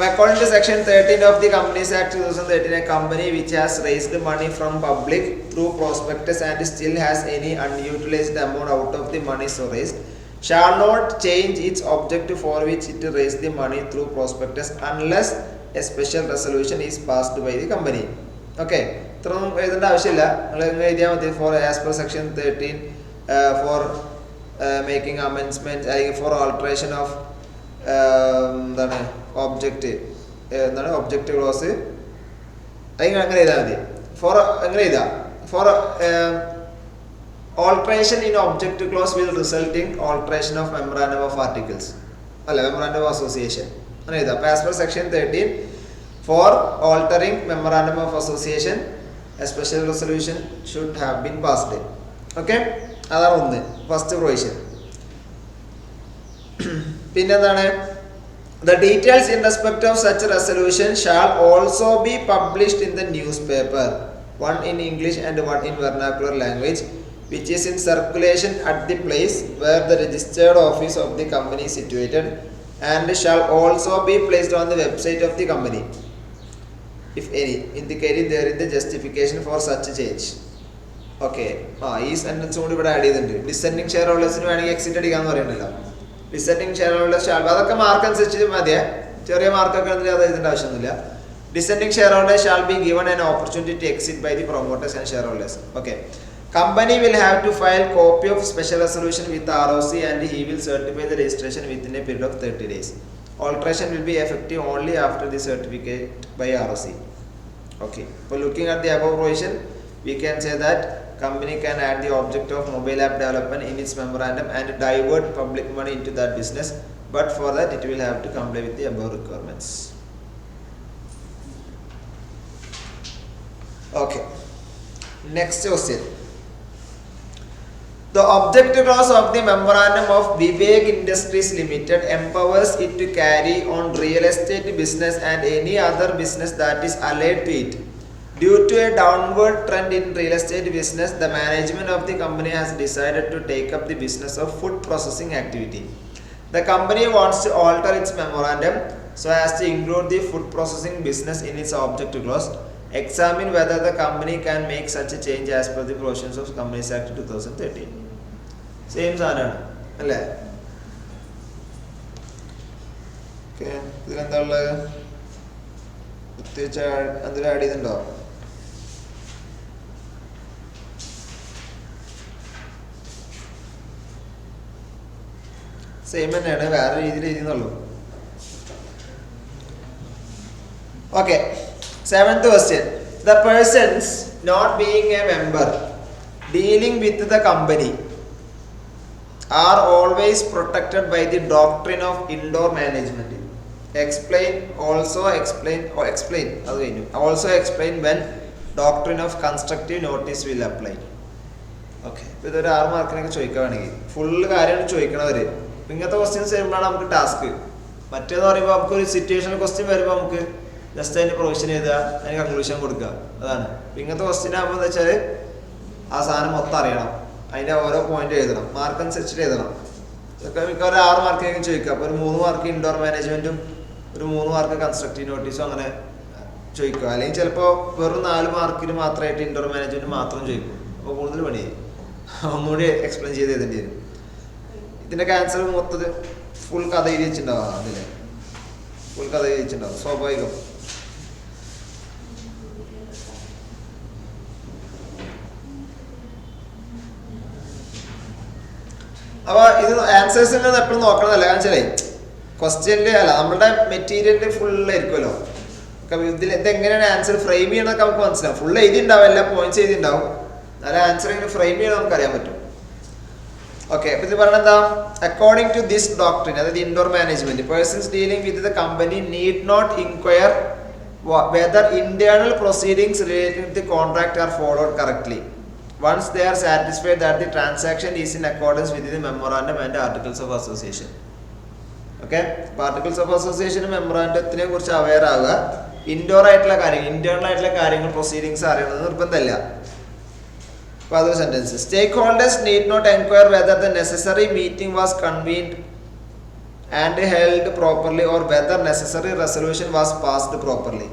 According to Section 13 of the Companies Act 2013, a company which has raised money from public through prospectus and still has any unutilized amount out of the money so raised shall not change its object for which it raised the money through prospectus unless a special resolution is passed by the company. Okay, ഇത്രയൊന്നും എഴുതേണ്ട ആവശ്യമില്ല, നിങ്ങൾ എഴുതിയാൽ മതി. For as per section 13 for making amendment അല്ലെങ്കിൽ for alteration of എന്താണ് object, എന്താണ് object clause, അങ്ങനെ എഴുതാൽ മതി. ഫോർ എങ്ങനെ എഴുതാം? For alteration in object clause will resulting alteration of memorandum of articles അല്ല മെമ്മറാൻഡം ഓഫ് അസോസിയേഷൻ അങ്ങനെ എഴുതാം. അപ്പോൾ as per section 13 for altering memorandum of association a special resolution should have been passed. Okay, അതാണ് ഒന്ന്, first provision. പിന്നെന്താണ്? The details in respect of such resolution shall also be published in the newspaper, one in English and one in vernacular language, which is in circulation at the place where the registered office of the company is situated, and shall also be placed on the website of the company, if any, indicating there is the justification for such change. Okay, ഈ sentence കൂടി ഇവിടെ add ചെയ്തിട്ടുണ്ട്. Descending share ഹോൾഡേഴ്സിന് വേണമെങ്കിൽ exit അടിക്കാന്ന് പറയുന്നില്ല. Dissenting shareholders shall, അതൊക്കെ mark അനുസരിച്ച് മതിയെ, ചെറിയ മാർക്കൊക്കെ ഉണ്ടെങ്കിൽ അത് എഴുതേണ്ട ആവശ്യമൊന്നുമില്ല. Dissenting shareholders shall be given an opportunity to exit by the promoters and shareholders. Okay, company will have to file copy of special resolution with ROC and he will certify the registration within a period of 30 days. Alteration will be effective only after the certificate by ROC. Okay, so looking at the above provision, we can say that company can add the object of mobile app development in its memorandum and divert public money into that business, but for that it will have to comply with the above requirements. Okay, next question. The object clause of the memorandum of Vivek Industries Limited empowers it to carry on real estate business and any other business that is allied to it. Due to a downward trend in real estate business, the management of the company has decided to take up the business of food processing activity. The company wants to alter its memorandum so as to include the food processing business in its object clause. Examine whether the company can make such a change as per the provisions of Companies Act 2013. Same സാധനമാണ് അല്ലേ? Okay, ഇതിലെന്താ ഉള്ളത്? പ്രത്യേകിച്ച് എന്തെങ്കിലും add ചെയ്തിട്ടുണ്ടോ? Same തന്നെയാണ്, വേറെ രീതിയിൽ എഴുതുന്നുള്ളൂ. Okay, 7th question. The persons not being a member dealing with the company are always protected by the doctrine of indoor management. Explain when doctrine of constructive notice will apply. Okay, ഇപ്പോൾ ഇതൊരു 6 മാർക്കിനൊക്കെ ചോദിക്കുകയാണെങ്കിൽ full കാര്യമാണ് ചോദിക്കണവര്. ഇങ്ങനത്തെ questions വരുമ്പോഴാണ് നമുക്ക് task. മറ്റേന്ന് പറയുമ്പോൾ നമുക്കൊരു situational question വരുമ്പോൾ നമുക്ക് ജസ്റ്റ് അതിന് പ്രൊവിഷൻ എഴുതുക, അതിന് കൺക്ലൂഷൻ കൊടുക്കുക, അതാണ്. ഇങ്ങനത്തെ ക്വസ്റ്റ്യൻ ആകുമ്പോൾ എന്താ വെച്ചാൽ ആ സാധനം മൊത്തം അറിയണം, അതിൻ്റെ ഓരോ പോയിന്റ് എഴുതണം, മാർക്ക് അനുസരിച്ചിട്ട് എഴുതണം. ഇതൊക്കെ മിക്കവാറും 6 മാർക്കിനൊക്കെ ചോദിക്കുക. അപ്പോൾ ഒരു 3 മാർക്ക് ഇൻഡോർ മാനേജ്മെൻറ്റും ഒരു 3 മാർക്ക് കൺസ്ട്രക്റ്റീവ് നോട്ടീസും അങ്ങനെ ചോദിക്കുക. അല്ലെങ്കിൽ ചിലപ്പോൾ വെറും 4 മാർക്കിന് മാത്രമായിട്ട് ഇൻഡോർ മാനേജ്മെൻറ്റ് മാത്രം ചോദിക്കും. അപ്പോൾ കൂടുതൽ പണിയായി, ഒന്നുകൂടി എക്സ്പ്ലെയിൻ ചെയ്ത് എഴുതേണ്ടി വരും. ഇതിൻ്റെയൊക്കെ ആൻസർ മൊത്തത്തിൽ ഫുൾ കഥ എഴുതി വെച്ചിട്ടുണ്ടാവാം അതിൽ. കഥ ചോദിച്ചിട്ടുണ്ടാവും, സ്വാഭാവികം. അപ്പോൾ ഇത് ആൻസേഴ്സ് നിങ്ങൾ എപ്പോഴും നോക്കണമല്ല, കാരണം വെച്ചാലേ ക്വസ്റ്റ്യനിൽ അല്ല നമ്മളുടെ മെറ്റീരിയലിൽ ഫുള്ളായിരിക്കുമല്ലോ. ഇതിൽ ഇതെങ്ങനെയാണ് ആൻസർ ഫ്രെയിം ചെയ്യണമെന്നൊക്കെ നമുക്ക് മനസ്സിലാവും. ഫുൾ എഴുതി ഉണ്ടാവും, എല്ലാ പോയിന്റ്സ് എഴുതി ഉണ്ടാവും, നല്ല ആൻസർ എങ്ങനെ ഫ്രെയിം ചെയ്യണം നമുക്ക് അറിയാൻ പറ്റും. ഓക്കെ, അപ്പോൾ ഇത് പറഞ്ഞാൽ എന്താ, അക്കോർഡിംഗ് ടു ദിസ് ഡോക്ട്രിൻ, അതായത് indoor management, persons dealing with the company need not inquire whether internal proceedings related to the contract are followed correctly once they are satisfied that the transaction is in accordance with the memorandum and the articles of association. Okay, articles of association മെമ്മോറാണ്ടത്തിനെ കുറിച്ച് aware ആവുക. Indoor ആയിട്ടുള്ള കാര്യങ്ങൾ, internal ആയിട്ടുള്ള കാര്യങ്ങൾ, proceedings അറിയണമെന്ന് നിർബന്ധമില്ല. അപ്പോൾ അതൊരു sentence. Stakeholders need not enquire whether the necessary meeting was convened and held properly or whether necessary resolution was passed properly.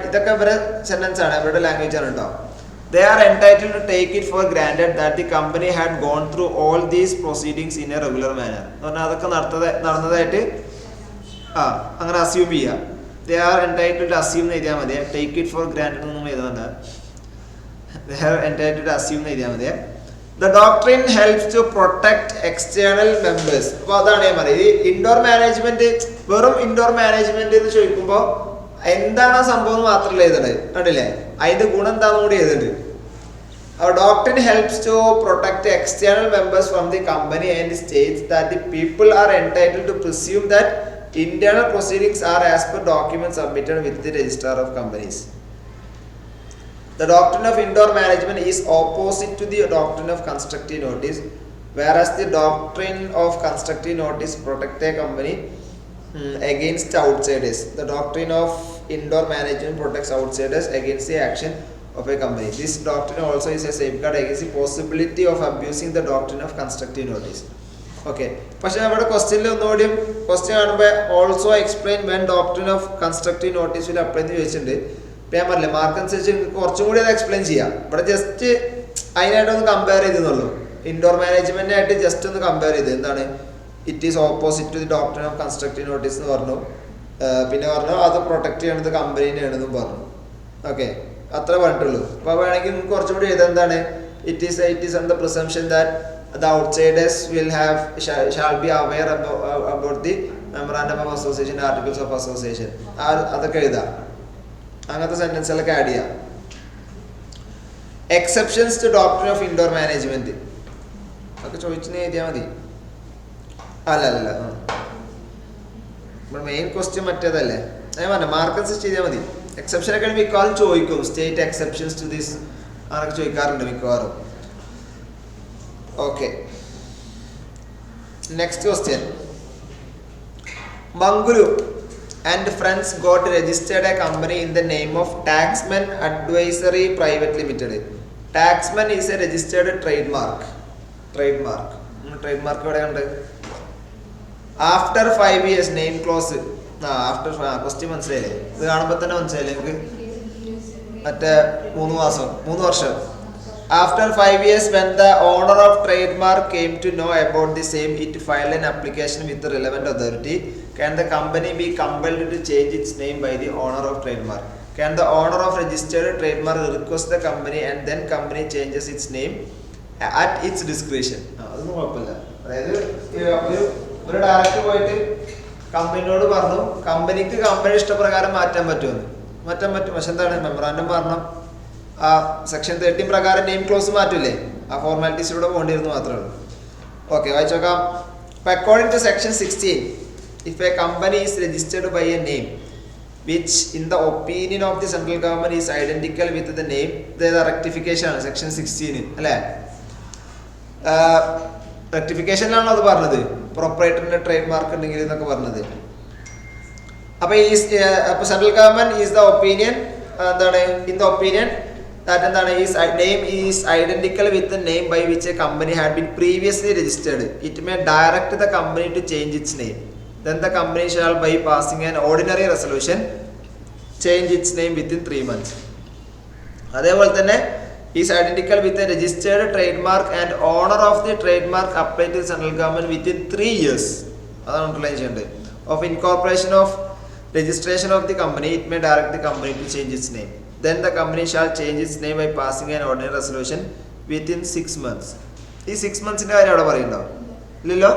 ഇതൊക്കെ ഇവരുടെ സെന്റൻസ് ആണ്, ഇവരുടെ ലാംഗ്വേജ് ആണ് കേട്ടോ. They are entitled to take it for granted that the company had gone through all these proceedings in a regular manner. എന്ന് പറഞ്ഞാൽ അതൊക്കെ നടന്നതായിട്ട് അങ്ങനെ അസ്യൂം ചെയ്യുക. They are entitled to assume എന്ന് എഴുതിയാൽ മതി. Take it for granted എന്നൊന്നും എഴുതുന്നുണ്ട്. They are entitled to assume എന്ന് എഴുതിയാൽ മതി. The doctrine helps to protect external members. അപ്പോൾ അതാണ് ഞാൻ പറയുന്നത്. ഈ ഇൻഡോർ മാനേജ്മെന്റ്, വെറും ഇൻഡോർ മാനേജ്മെന്റ് എന്ന് ചോദിക്കുമ്പോൾ എന്താണ് ആ സംഭവം മാത്രമല്ല എഴുതണത്, കണ്ടില്ലേ? അതിന്റെ ഗുണം എന്താണെന്ന് കൂടി എഴുതുന്നുണ്ട്. Our doctrine helps to protect external members from the company and states that the people are entitled to presume that internal proceedings are as per documents submitted with the registrar of companies. The doctrine of indoor management is opposite to the doctrine of constructive notice, whereas the doctrine of constructive notice protects a company against outsiders. The doctrine of indoor management protects outsiders against the action of a company. This doctrine also is a safeguard against the possibility of abusing the doctrine of constructive notice. Okay, പക്ഷേ അവിടെ ക്വസ്റ്റ്യനിൽ ഒന്നുകൂടി question കാണുമ്പോൾ also explain when doctrine of constructive notice will apply എന്ന് ചോദിച്ചിട്ടുണ്ട്. ഇപ്പം ഞാൻ പറഞ്ഞില്ലേ, മാർക്ക് അനുസരിച്ച് കുറച്ചും കൂടി അത് എക്സ്പ്ലെയിൻ ചെയ്യാം. ഇവിടെ ജസ്റ്റ് അതിനായിട്ടൊന്ന് കമ്പയർ ചെയ്തെന്നുള്ളൂ. ഇൻഡോർ മാനേജ്മെന്റിനായിട്ട് ജസ്റ്റ് ഒന്ന് കമ്പയർ ചെയ്ത് എന്താണ് it is opposite to the doctrine of constructive notice എന്ന് പറഞ്ഞു. പിന്നെ പറഞ്ഞു അത് പ്രൊട്ടക്ട് ചെയ്യണത് കമ്പനീനെയാണെന്നും പറഞ്ഞു. ഓക്കെ, അത്ര പറഞ്ഞിട്ടുള്ളൂ. അപ്പോൾ വേണമെങ്കിൽ നിങ്ങൾക്ക് കുറച്ചും കൂടി എഴുതാം എന്താണ്, it is on the presumption that the outsiders will have shall be aware about the memorandum of association, articles of association, അതൊക്കെ എഴുതാം. അങ്ങനത്തെ സെന്റൻസുകളൊക്കെ ആഡ് ചെയ്യാം. Exceptions to doctrine of indoor management ഒക്കെ ചോദിച്ചു എഴുതിയാൽ മതി. അല്ല നമ്മുടെ മെയിൻ ക്വസ്റ്റ്യൻ മറ്റേതല്ലേ, ഞാൻ പറഞ്ഞ മാർക്ക് അനുസരിച്ച് ചെയ്താൽ മതി. എക്സെപ്ഷനൊക്കെ മിക്കവാറും ചോദിക്കും, സ്റ്റേറ്റ് എക്സെപ്ഷൻസ് ടു ദിസ് അങ്ങനൊക്കെ ചോദിക്കാറുണ്ട് മിക്കവാറും. Okay, next question. മംഗുരു and friends got registered a company in the name of Taxman Advisory Private Limited. Taxman is a registered trademark. Trademark എവിടെ ഉണ്ട്? After 5 years name clause. After question മനസ്സിലായില്ലേ? ഇത് കാണുമ്പോൾ തന്നെ മനസ്സിലായില്ലേ നിങ്ങൾക്ക്? മറ്റേ 3 വർഷം. After 5 years, when the owner of trademark came to know about the same, it filed an application with the relevant authority. Can the company be compelled to change its name by the owner of trademark? Can the owner of registered trademark request the company and then company changes its name at its discretion? അതൊന്നും കുഴപ്പമില്ല. അതായത് ഒരു director പോയിട്ട് കമ്പനിയോട് പറഞ്ഞു കമ്പനിക്ക് company ഇഷ്ടപ്രകാരം മാറ്റാൻ പറ്റുമെന്ന്. മാറ്റാൻ പറ്റും, പക്ഷെ എന്താണ് മെമ്മറാണ്ടം പറഞ്ഞു ആ സെക്ഷൻ 13 പ്രകാരം നെയിം ക്ലോസ് മാറ്റില്ലേ, ആ ഫോർമാലിറ്റീസിലൂടെ പോകേണ്ടിയിരുന്നു മാത്രമേ ഉള്ളൂ. ഓക്കെ, വായിച്ചു നോക്കാം. According to section 16, if a company is registered by a name which in the opinion of the central government is identical with the name, the rectification ആണ് section 16 അല്ലേ? റെക്ടിഫിക്കേഷനിലാണോ അത് പറഞ്ഞത്? പ്രൊപ്പറേറ്ററിന്റെ ട്രേഡ് മാർക്ക് ഉണ്ടെങ്കിൽ എന്നൊക്കെ പറഞ്ഞത്. അപ്പോൾ central government is the opinion എന്താണ്, in the opinion that എന്താണ്, is name is identical with the name by which a company had been previously registered. It may direct the company to change its name. Then the company shall, by passing an ordinary resolution, change its name within 3 months. അതേപോലെ തന്നെ is identical with a registered trademark and owner of the trademark applied to the central government within 3 years. അതാണ് underline ചെയ്യേണ്ടത്. of incorporation of registration of the company, it may direct the company to change its name. Then the company shall change its name by passing an ordinary resolution within 6 months. ഈ 6 monthsന്റെ കാര്യം അവിടെ പറയുന്നുണ്ടോ? ഇല്ലല്ലോ.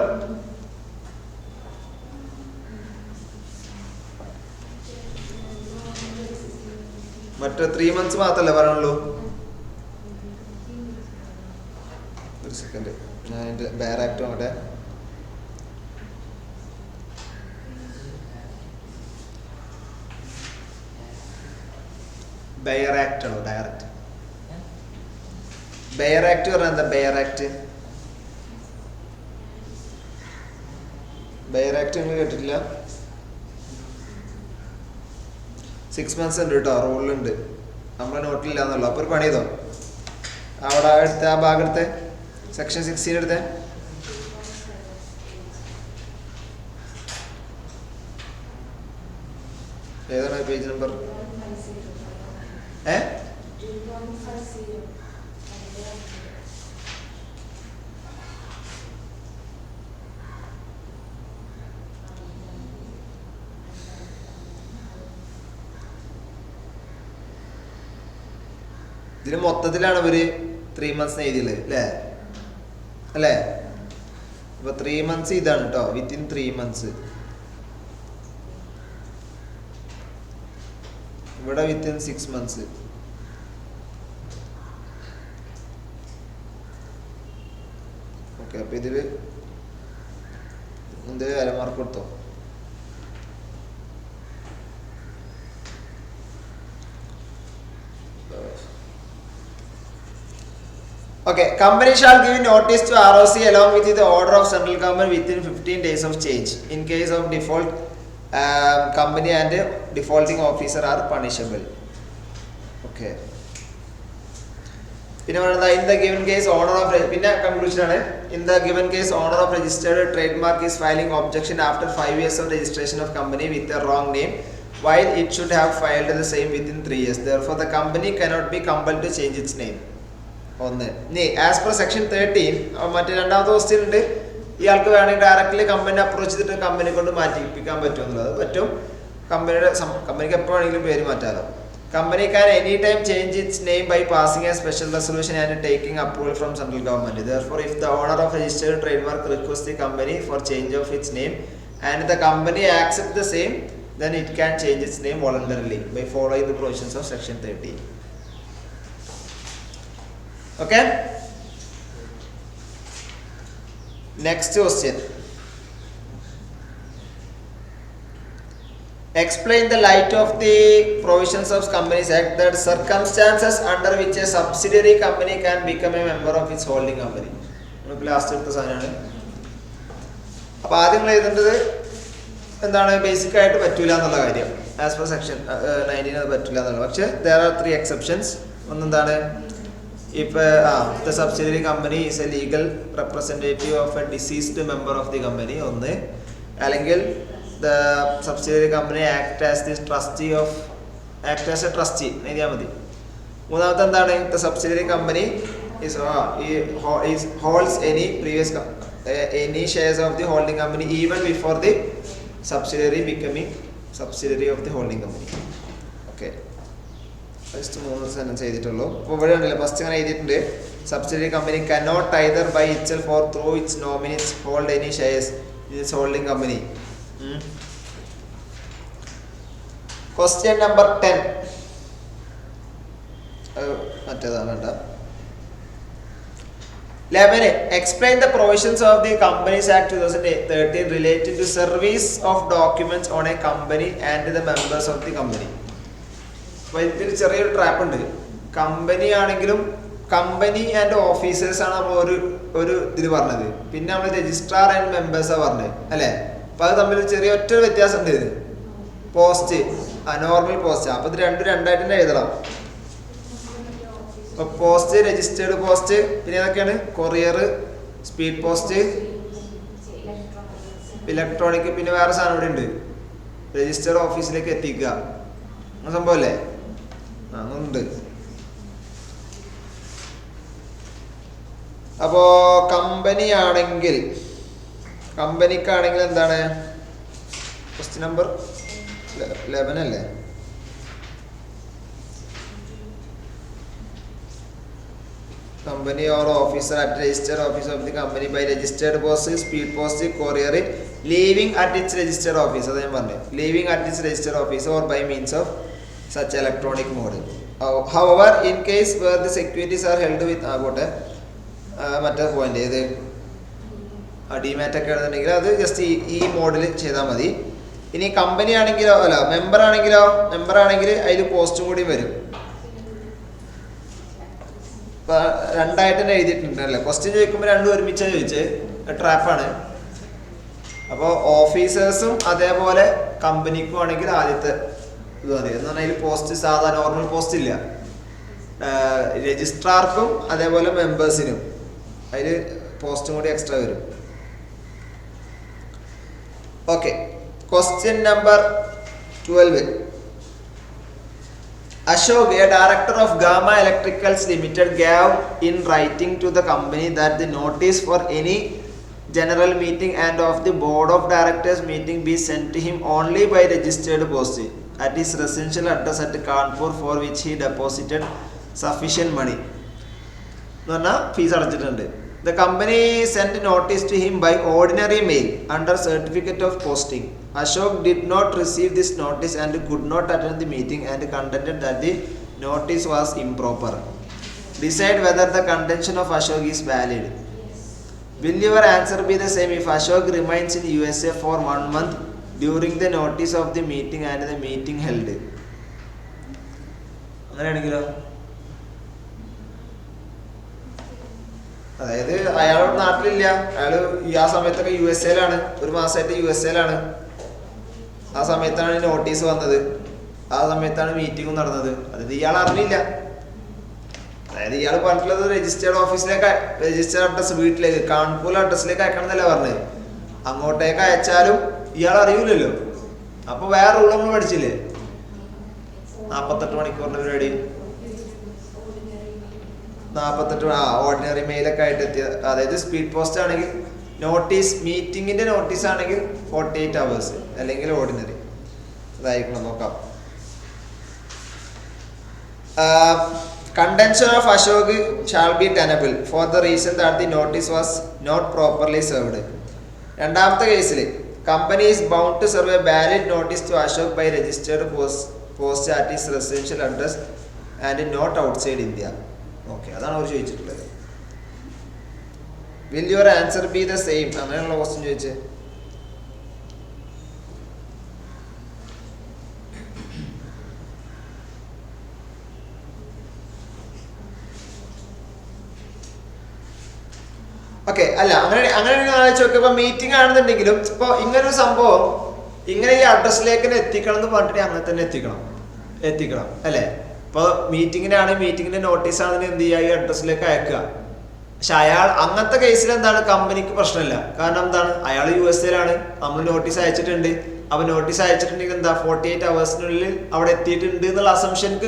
മറ്റേ 3 months മാത്രമല്ലേ പറയുള്ളൂ. ഒരു second, ഞാൻ അതിൻ്റെ ബെയർ ആക്ട് നോക്കട്ടെ. ബെയർ ആക്ട് ആണോ ഡയറക്റ്റ്? ബെയർ ആക്ട് പറഞ്ഞാൽ എന്താ? ബെയർ ആക്ട് നിങ്ങൾ കേട്ടിട്ടില്ല? 6 months ഉണ്ട് കേട്ടോ, റൂളിലുണ്ട്. നമ്മളെ നോട്ടിലില്ല എന്നുള്ളൂ. അപ്പോൾ ഒരു പണി ചെയ്തോ, അവിടെ എടുത്ത ആ ഭാഗം എടുത്ത് സെക്ഷൻ 16 എടുത്തേ. ഏതാണ് പേജ് നമ്പർ? ഇതിന് മൊത്തത്തിലാണ് ഇവര് 3 months എഴുതിയുള്ളത് അല്ലേ? അപ്പൊ 3 months ഇതാണ് കേട്ടോ, വിത്തിൻ 3 months. ഇവിടെ വിത്തിൻ 6 months. ഓക്കെ, അപ്പൊ ഇതില് എന്ത് അരമാർക്ക് കൊടുത്തോ? Okay, company shall give notice to ROC along with the order of central government within 15 days of change. In case of default, company and defaulting officer are punishable. Okay. In the given case, owner of conclusion in the given case, owner of registered trademark is filing objection after 5 years of registration of company with the wrong name, while it should have filed the same within 3 years. Therefore, the company cannot be compelled to change its name. As per section 13, മറ്റേ രണ്ടാമത്തെ question ഉണ്ട്, ഇയാൾക്ക് വേണമെങ്കിൽ directly company approach ചെയ്തിട്ട് company കൊണ്ട് മാറ്റിപ്പിക്കാൻ പറ്റുമെന്നുള്ളത്. പറ്റും, കമ്പനിക്ക് എപ്പോൾ വേണമെങ്കിലും പേര് മാറ്റാലോ. Company can anytime change its name by passing a special resolution and taking approval from central government. Therefore, if the owner of registered trademark requests the company for change of its name and the company accepts the same, then it can change its name voluntarily by following the provisions of section 13. Okay, next question. Explain the light of the provisions of Companies Act that circumstances under which a subsidiary company can become a member of its holding company. Last എടുത്ത സാധനമാണ്. അപ്പോൾ ആദ്യം നിങ്ങൾ എഴുതേണ്ടത് എന്താണ്? Basic ആയിട്ട് പറ്റൂല എന്നുള്ള കാര്യം. ആസ് പെർ സെക്ഷൻ 19 അത് പറ്റില്ല എന്നുള്ളത്. പക്ഷേ there are 3 exceptions. ഒന്നെന്താണ്? If the subsidiary company is a legal representative of a deceased member of the company, ഒന്ന്, അല്ലെങ്കിൽ the subsidiary company act as a trustee എഴുതിയാൽ മതി. മൂന്നാമത്തെ എന്താണ്? The subsidiary company holds any shares of the holding company even before the subsidiary becoming subsidiary of the holding company. Okay. First 3 sentence എഴുതിയിട്ടുള്ളൂ. അപ്പോൾ ഇവിടെ ഉണ്ടല്ലോ, ഫസ്റ്റ് അങ്ങനെ എഴുതിയിട്ടുണ്ട്, subsidiary company cannot either by itself or through its nominees hold any shares in its holding company. Question number 10. മറ്റേതാണ് വേണ്ട. 11. Explain the provisions of the Companies Act 2013 related to service of documents on a company and the members of the company. അപ്പോൾ ഇതിൽ ചെറിയൊരു trap ഉണ്ട്. Company ആണെങ്കിലും company and officers ആണ് നമ്മൾ ഒരു ഇതിൽ പറഞ്ഞത്, പിന്നെ നമ്മൾ രജിസ്ട്രാർ ആൻഡ് മെമ്പേഴ്സാണ് പറഞ്ഞത് അല്ലേ? അപ്പോൾ അത് തമ്മിൽ ചെറിയ ഒറ്റ വ്യത്യാസം ഉണ്ട്. ഇത് പോസ്റ്റ്, നോർമൽ പോസ്റ്റ്. അപ്പോൾ ഇത് രണ്ടായിട്ട് തന്നെ എഴുതണം. അപ്പോൾ പോസ്റ്റ്, രജിസ്റ്റേർഡ് പോസ്റ്റ്, പിന്നെ ഏതൊക്കെയാണ്? കൊറിയർ, സ്പീഡ് പോസ്റ്റ്, ഇലക്ട്രോണിക്, പിന്നെ വേറെ സാധനം ഇവിടെ ഉണ്ട്, രജിസ്റ്റേർഡ് ഓഫീസിലേക്ക് എത്തിക്കുക. അങ്ങനെ സംഭവം അല്ലേ? ഉണ്ട്. അപ്പോ കമ്പനിക്കാണെങ്കിൽ എന്താണ്? Question number 11 അല്ലേ? Company or officer at registered office of the company by registered post, speed post, courier, leaving at its registered office. അത് ഞാൻ പറഞ്ഞു. Leaving at its registered office or by means of such electronic mode. However, in case where the securities are held with ആകട്ടെ മറ്റേ point ഏത് demat ഒക്കെ ആണെന്നുണ്ടെങ്കിൽ അത് just ഈ മോഡിൽ ചെയ്താൽ മതി. ഇനി കമ്പനി ആണെങ്കിലോ അല്ല മെമ്പർ ആണെങ്കിൽ അതിൽ പോസ്റ്റും കൂടി വരും. ഇപ്പം രണ്ടായിട്ട് തന്നെ എഴുതിയിട്ടുണ്ട് അല്ലേ? ക്വസ്റ്റ്യൻ ചോദിക്കുമ്പോൾ രണ്ടും ഒരുമിച്ചാണ് ചോദിച്ചത്, ട്രാപ്പാണ്. അപ്പോൾ ഓഫീസേഴ്സും അതേപോലെ കമ്പനിക്കും ആണെങ്കിൽ ആദ്യത്തെ ഇത് മതി എന്ന് പറഞ്ഞാൽ അതിൽ പോസ്റ്റ് സാധാ നോർമൽ പോസ്റ്റ് ഇല്ല. രജിസ്ട്രാർക്കും അതേപോലെ മെമ്പേഴ്സിനും അതിൽ പോസ്റ്റും കൂടി എക്സ്ട്രാ വരും. Okay, question number 12. Ashok, a director of Gamma Electricals Limited, gave in writing to the company that the notice for any general meeting and of the board of directors meeting be sent to him only by registered post at his residential address at Kanpur, for which he deposited sufficient money. Fees അടച്ചിട്ടുണ്ട്. The company sent notice to him by ordinary mail under certificate of posting. Ashok did not receive this notice and could not attend the meeting and contended that the notice was improper. Decide whether the contention of Ashok is valid. Will your answer be the same if Ashok remains in USA for 1 month during the notice of the meeting and the meeting held? അങ്ങനെയാണെങ്കിലോ? അതായത് അയാൾ നാട്ടിലില്ല, അയാൾ ആ സമയത്തൊക്കെ USA-ലാണ്, 1 മാസമായിട്ട് USA-ലാണ്. ആ സമയത്താണ് notice വന്നത്, ആ സമയത്താണ് മീറ്റിംഗും നടന്നത്. അതായത് ഇയാൾ അറിഞ്ഞില്ല. അതായത് ഇയാൾ പറഞ്ഞിട്ടുള്ളത് രജിസ്റ്റേർഡ് ഓഫീസിലേക്ക്, രജിസ്റ്റേർഡ് അഡ്രസ് വീട്ടിലേക്ക് കാൺപൂർ അഡ്രസ്സിലേക്ക് അയക്കണം എന്നല്ലേ പറഞ്ഞത്. അങ്ങോട്ടേക്ക് അയച്ചാലും ഇയാൾ അറിയൂലല്ലോ. അപ്പോൾ വേറെ റൂൾ നമ്മൾ പഠിച്ചില്ലേ, 48 മണിക്കൂറിന്റെ പരിപാടി. 48 ഓർഡിനറി മെയിലൊക്കെ ആയിട്ട് എത്തിയ, അതായത് സ്പീഡ് പോസ്റ്റ് ആണെങ്കിൽ നോട്ടീസ്, മീറ്റിങ്ങിന്റെ നോട്ടീസ് ആണെങ്കിൽ 48 hours അല്ലെങ്കിൽ ഓർഡിനറി അതായിരിക്കണം. നോക്കാം. Contention of Ashok shall be tenable for the reason that the notice was not properly served. രണ്ടാമത്തെ കേസിൽ company is bound to serve a valid notice to Ashok by registered post at his residential address and not outside India. Okay, അതാണ് അവർ ചോദിച്ചിട്ടുള്ളത്. Will your answer be the same? അങ്ങനെയുള്ള question ചോദിച്ചേ. Okay, അല്ല അങ്ങനെ ആലോചിച്ച് നോക്കുക. ഇപ്പൊ മീറ്റിംഗ് ആണെന്നുണ്ടെങ്കിലും ഇപ്പൊ ഇങ്ങനൊരു സംഭവം ഇങ്ങനെ ഈ അഡ്രസ്സിലേക്ക് എത്തിക്കണം എന്ന് പറഞ്ഞിട്ട് അങ്ങനെ തന്നെ എത്തിക്കണം അല്ലേ? ഇപ്പൊ മീറ്റിങ്ങിന്റെ നോട്ടീസ് ആണെന്ന് എന്ത് ചെയ്യുക, ഈ അഡ്രസ്സിലേക്ക് അയക്കുക. പക്ഷെ അയാൾ അങ്ങനത്തെ കേസിൽ എന്താണ്, കമ്പനിക്ക് പ്രശ്നമില്ല. കാരണം എന്താണ്, അയാൾ USA-ലാണ്, നമ്മൾ നോട്ടീസ് അയച്ചിട്ടുണ്ട്. അപ്പൊ നോട്ടീസ് അയച്ചിട്ടുണ്ടെങ്കിൽ എന്താ 48 hours-നുള്ളിൽ അവിടെ എത്തിയിട്ടുണ്ട് എന്നുള്ള അസംഷൻക്ക്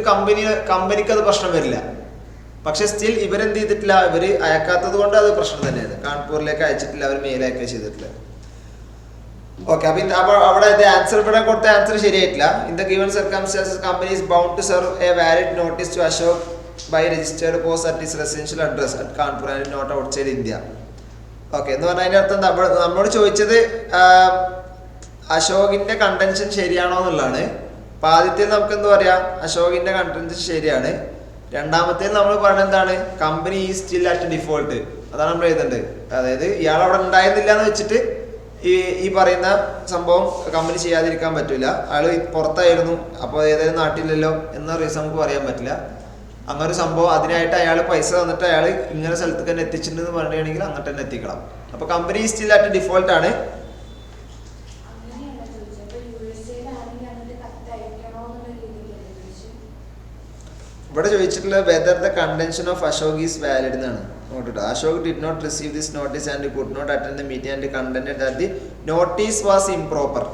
കമ്പനിക്ക് അത് പ്രശ്നം വരില്ല. പക്ഷെ സ്റ്റിൽ ഇവരെന്ത് ചെയ്തിട്ടില്ല, ഇവര് അയക്കാത്തത് കൊണ്ട് അത് പ്രശ്നം തന്നെയാണ്. കാൺപൂരിലേക്ക് അയച്ചിട്ടില്ല, അവർ മെയിൽ അയക്കുക ചെയ്തിട്ടില്ല. ഓക്കെ, അപ്പൊ അവിടെ ആൻസർ ഇവിടെ കൊടുത്ത ആൻസർ ശരിയായിട്ടില്ല. In the given circumstances company is bound to serve a valid notice to Ashok by registered post at his residential address at Kanpur and not outside India. Okay, എന്ന് പറഞ്ഞാൽ അതിൻ്റെ അർത്ഥം നമ്മളോട് ചോദിച്ചത് അശോകിന്റെ കണ്ടൻഷൻ ശരിയാണോ എന്നുള്ളതാണ്. അപ്പൊ ആദ്യത്തിൽ നമുക്ക് എന്താ പറയാ, അശോകിന്റെ കണ്ടൻഷൻ ശരിയാണ്. രണ്ടാമത്തേൽ നമ്മൾ പറഞ്ഞ എന്താണ്, company is still at default, അതാണ് നമ്മൾ എഴുതേണ്ടത്. അതായത് ഇയാൾ അവിടെ ഉണ്ടായിരുന്നില്ല എന്ന് വെച്ചിട്ട് ഈ പറയുന്ന സംഭവം കമ്പനി ചെയ്യാതിരിക്കാൻ പറ്റില്ല. അയാൾ പുറത്തായിരുന്നു, അപ്പോൾ ഏതായാലും നാട്ടിലല്ലോ എന്ന റീസൺ നമുക്ക് പറയാൻ പറ്റില്ല. അങ്ങനെ ഒരു സംഭവം, അതിനായിട്ട് അയാൾ പൈസ തന്നിട്ട് അയാൾ ഇങ്ങനെ സ്ഥലത്തേക്ക് തന്നെ എത്തിച്ചിട്ടുണ്ടെന്ന് പറയുകയാണെങ്കിൽ അങ്ങോട്ട് തന്നെ എത്തിക്കണം. അപ്പൊ കമ്പനി സ്റ്റിൽ അറ്റ് ഡിഫോൾട്ട് ആണ്. ഇവിടെ ചോദിച്ചിട്ടുള്ള whether the contention of Ashok is valid എന്നാണ്. നോട്ടിട്ടോ, Ashok did not receive this notice and could not attend the meeting and contended that the notice was improper.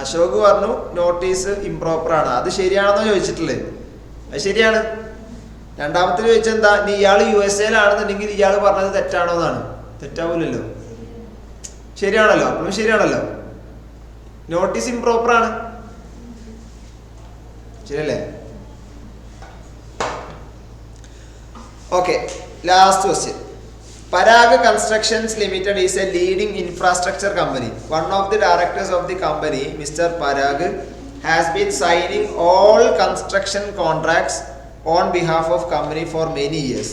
Ashok പറഞ്ഞു നോട്ടീസ് ഇംപ്രോപ്പർ ആണ്. അത് ശരിയാണെന്നോ ചോദിച്ചിട്ടുള്ളത്? അത് ശരിയാണ്. രണ്ടാമത്തെ ചോദിച്ചാൽ എന്താ, നീ ഇയാൾ USA-ലാണെന്നുണ്ടെങ്കിൽ ഇയാൾ പറഞ്ഞത് തെറ്റാണോ എന്നാണ്. തെറ്റാവൂലല്ലോ, ശരിയാണല്ലോ. അപ്പോഴും ശരിയാണല്ലോ. നോട്ടീസ് ഇംപ്രോപ്പർ ആണ്, ശരിയല്ലേ? Okay, last question. Parag Constructions Limited is a leading infrastructure company. One of the directors of the company, Mr. Parag, has been signing all construction contracts on behalf of company for many years.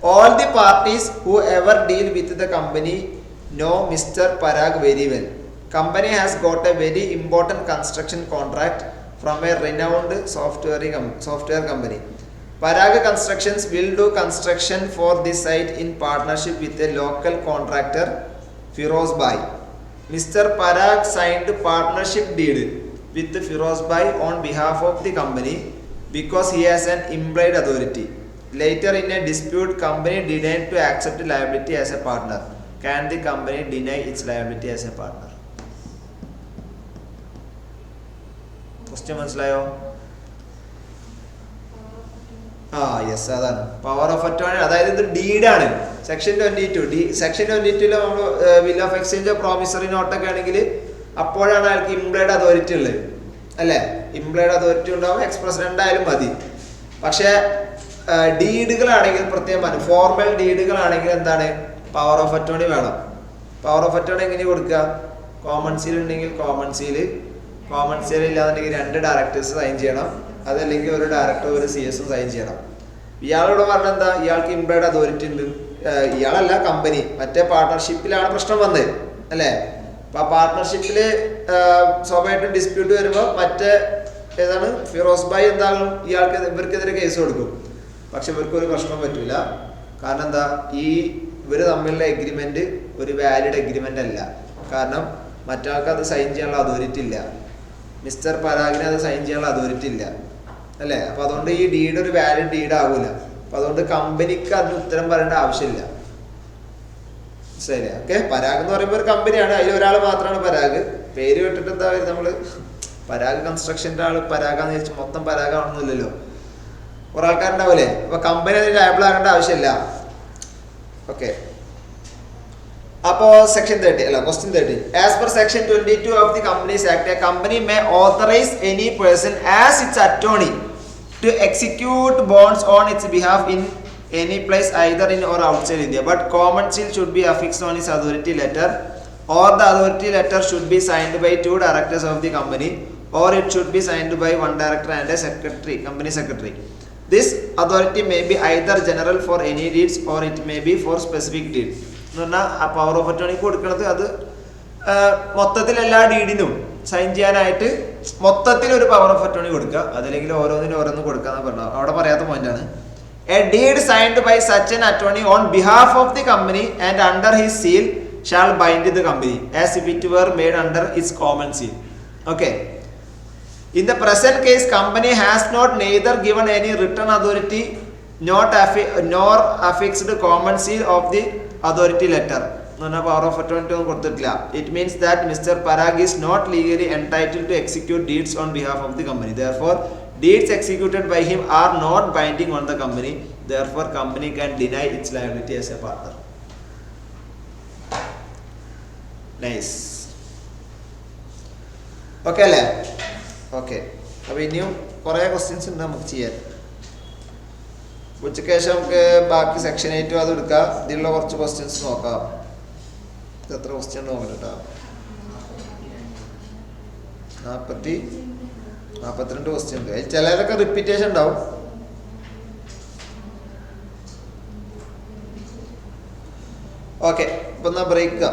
All the parties who ever deal with the company know Mr. Parag very well. Company has got a very important construction contract from a renowned software company. Parag Constructions will do construction for this site in partnership with a local contractor, Firoz Bhai. Mr. Parag signed partnership deed with Firoz Bhai on behalf of the company because he has an implied authority. Later in a dispute, company denied to accept liability as a partner. Can the company deny its liability as a partner? Question മനസ്സിലായോ? Yes, അതാണ് power of attorney. അതായത് ഇത് ഡീഡാണ്. Section 22 section 22 നമ്മൾ will of exchange promissory നോട്ടൊക്കെ ആണെങ്കിൽ അപ്പോഴാണ് അയാൾക്ക് implied authority ഉള്ളത്, അല്ലേ? ഇംപ്ലൈഡ് അതോറിറ്റി ഉണ്ടാവും, എക്സ്പ്രസ് രണ്ടായാലും മതി. പക്ഷേ ഡീഡുകളാണെങ്കിൽ പ്രത്യേകം ഫോർമൽ ഡീഡുകളാണെങ്കിൽ എന്താണ്, പവർ ഓഫ് അറ്റോർണി വേണം. പവർ ഓഫ് അറ്റോർണി എങ്ങനെ കൊടുക്കുക? കോമൺ സീൽ ഉണ്ടെങ്കിൽ കോമൺ സീൽ ഇല്ലാന്നുണ്ടെങ്കിൽ 2 ഡയറക്ടേഴ്സ് സൈൻ ചെയ്യണം, അതല്ലെങ്കിൽ ഒരു ഡയറക്ടർ ഒരു CS സൈൻ ചെയ്യണം. ഇയാളോട് പറഞ്ഞ എന്താ, ഇയാൾക്ക് ഇംപ്ലൈഡ് അതോറിറ്റി ഉണ്ട്. ഇയാളല്ല, കമ്പനി. മറ്റേ പാർട്ട്ണർഷിപ്പിലാണ് പ്രശ്നം വന്നത്, അല്ലേ? അപ്പൊ ആ പാർട്ട്ണർഷിപ്പിൽ സ്വാഭാവികമായിട്ടും ഡിസ്പ്യൂട്ട് വരുമ്പോൾ മറ്റേ ഏതാണ് ഫിറോസ് ഭായ് എന്താകും, ഇവർക്കെതിരെ കേസ് കൊടുക്കും. പക്ഷെ ഇവർക്കൊരു പ്രശ്നം പറ്റൂല. കാരണം എന്താ, ഇവർ തമ്മിലുള്ള എഗ്രിമെന്റ് ഒരു വാലിഡ് എഗ്രിമെന്റ് അല്ല. കാരണം മറ്റാൾക്ക് അത് സൈൻ ചെയ്യാനുള്ള അതോറിറ്റി ഇല്ല, മിസ്റ്റർ പരാഗിന് അത് സൈൻ ചെയ്യാനുള്ള അതോറിറ്റി ഇല്ല, അല്ലേ? അപ്പൊ അതുകൊണ്ട് ഈ ഡീഡ് ഒരു വാലിഡ് ഡീഡ് ആകൂല. അപ്പൊ അതുകൊണ്ട് കമ്പനിക്ക് അതിന് ഉത്തരം പറയേണ്ട ആവശ്യമില്ല. മനസ്സിലായില്ലേ? ഓക്കെ, പരാഗ് എന്ന് പറയുമ്പോൾ ഒരു കമ്പനിയാണ്, അതിൽ ഒരാൾ മാത്രമാണ് പരാഗ്. പേര് കേട്ടിട്ട് എന്താ നമ്മള് പരാഗ് കൺസ്ട്രക്ഷന്റെ ആള് പരാഗാന്ന് വെച്ച് മൊത്തം പരാഗാണെന്നില്ലല്ലോ, കുറെ ആൾക്കാരുണ്ടാവൂലേ? അപ്പൊ കമ്പനി അതിന് ലയബിൾ ആകേണ്ട ആവശ്യമില്ല. ഓക്കെ, അപ്പോ സെക്ഷൻ 30 അല്ല question 30. As per section 22 of the companies act, a company may authorise any person as its attorney to execute bonds on its behalf in any place either in or outside India. But common seal should be affixed on its authority letter, or the authority letter should be signed by 2 directors of the company, or it should be signed by 1 director and A secretary, company secretary. This authority may be either general for any deeds or it may be four specific deed. എന്ന് പറഞ്ഞാൽ ആ power of അറ്റോർണിക്ക് കൊടുക്കുന്നത് അത് മൊത്തത്തിൽ എല്ലാ ഡീഡിനും sign ചെയ്യാനായിട്ട് മൊത്തത്തിൽ ഒരു പവർ ഓഫ് അറ്റോർണി കൊടുക്കുക, അതല്ലെങ്കിൽ ഓരോന്നിനും ഓരോന്നും കൊടുക്കാന്ന് പറഞ്ഞു. അവിടെ പറയാത്ത പോയിന്റാണ്. A deed signed by such an attorney on behalf of the company and under his seal shall bind the company as if it were made under its common seal. Okay, in the present case company has not neither given any written authority nor affixed common seal of the authority letter. Power of attorney കൊടുത്തിട്ടില്ല. It means that Mr. Parag is not legally entitled to execute deeds on behalf of the company. Therefore, deeds executed by him are not binding on the company. Therefore, company can deny its liability as a partner. Nice. Okay അല്ലേ? Okay, അപ്പോൾ ഇനിയും കുറേ questions ഉണ്ട് നമുക്ക് ചെയ്യാൻ. ഉച്ചയ്ക്ക് ശേഷം നമുക്ക് ബാക്കി സെക്ഷൻ 8 അത് എടുക്കാം. ഇതിലുള്ള കുറച്ച് ക്വസ്റ്റ്യൻസ് നോക്കാം. ഇത് എത്ര ക്വസ്റ്റ്യൻ നോക്കട്ടെ കേട്ടോ. 42 ക്വസ്റ്റ്യൻ ഉണ്ട്. ചിലതൊക്കെ റിപ്പീറ്റേഷൻ ഉണ്ടാവും. ഓക്കെ, ഇപ്പം എന്നാൽ ബ്രേക്ക്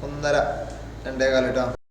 1:30 2:15 കേട്ടോ.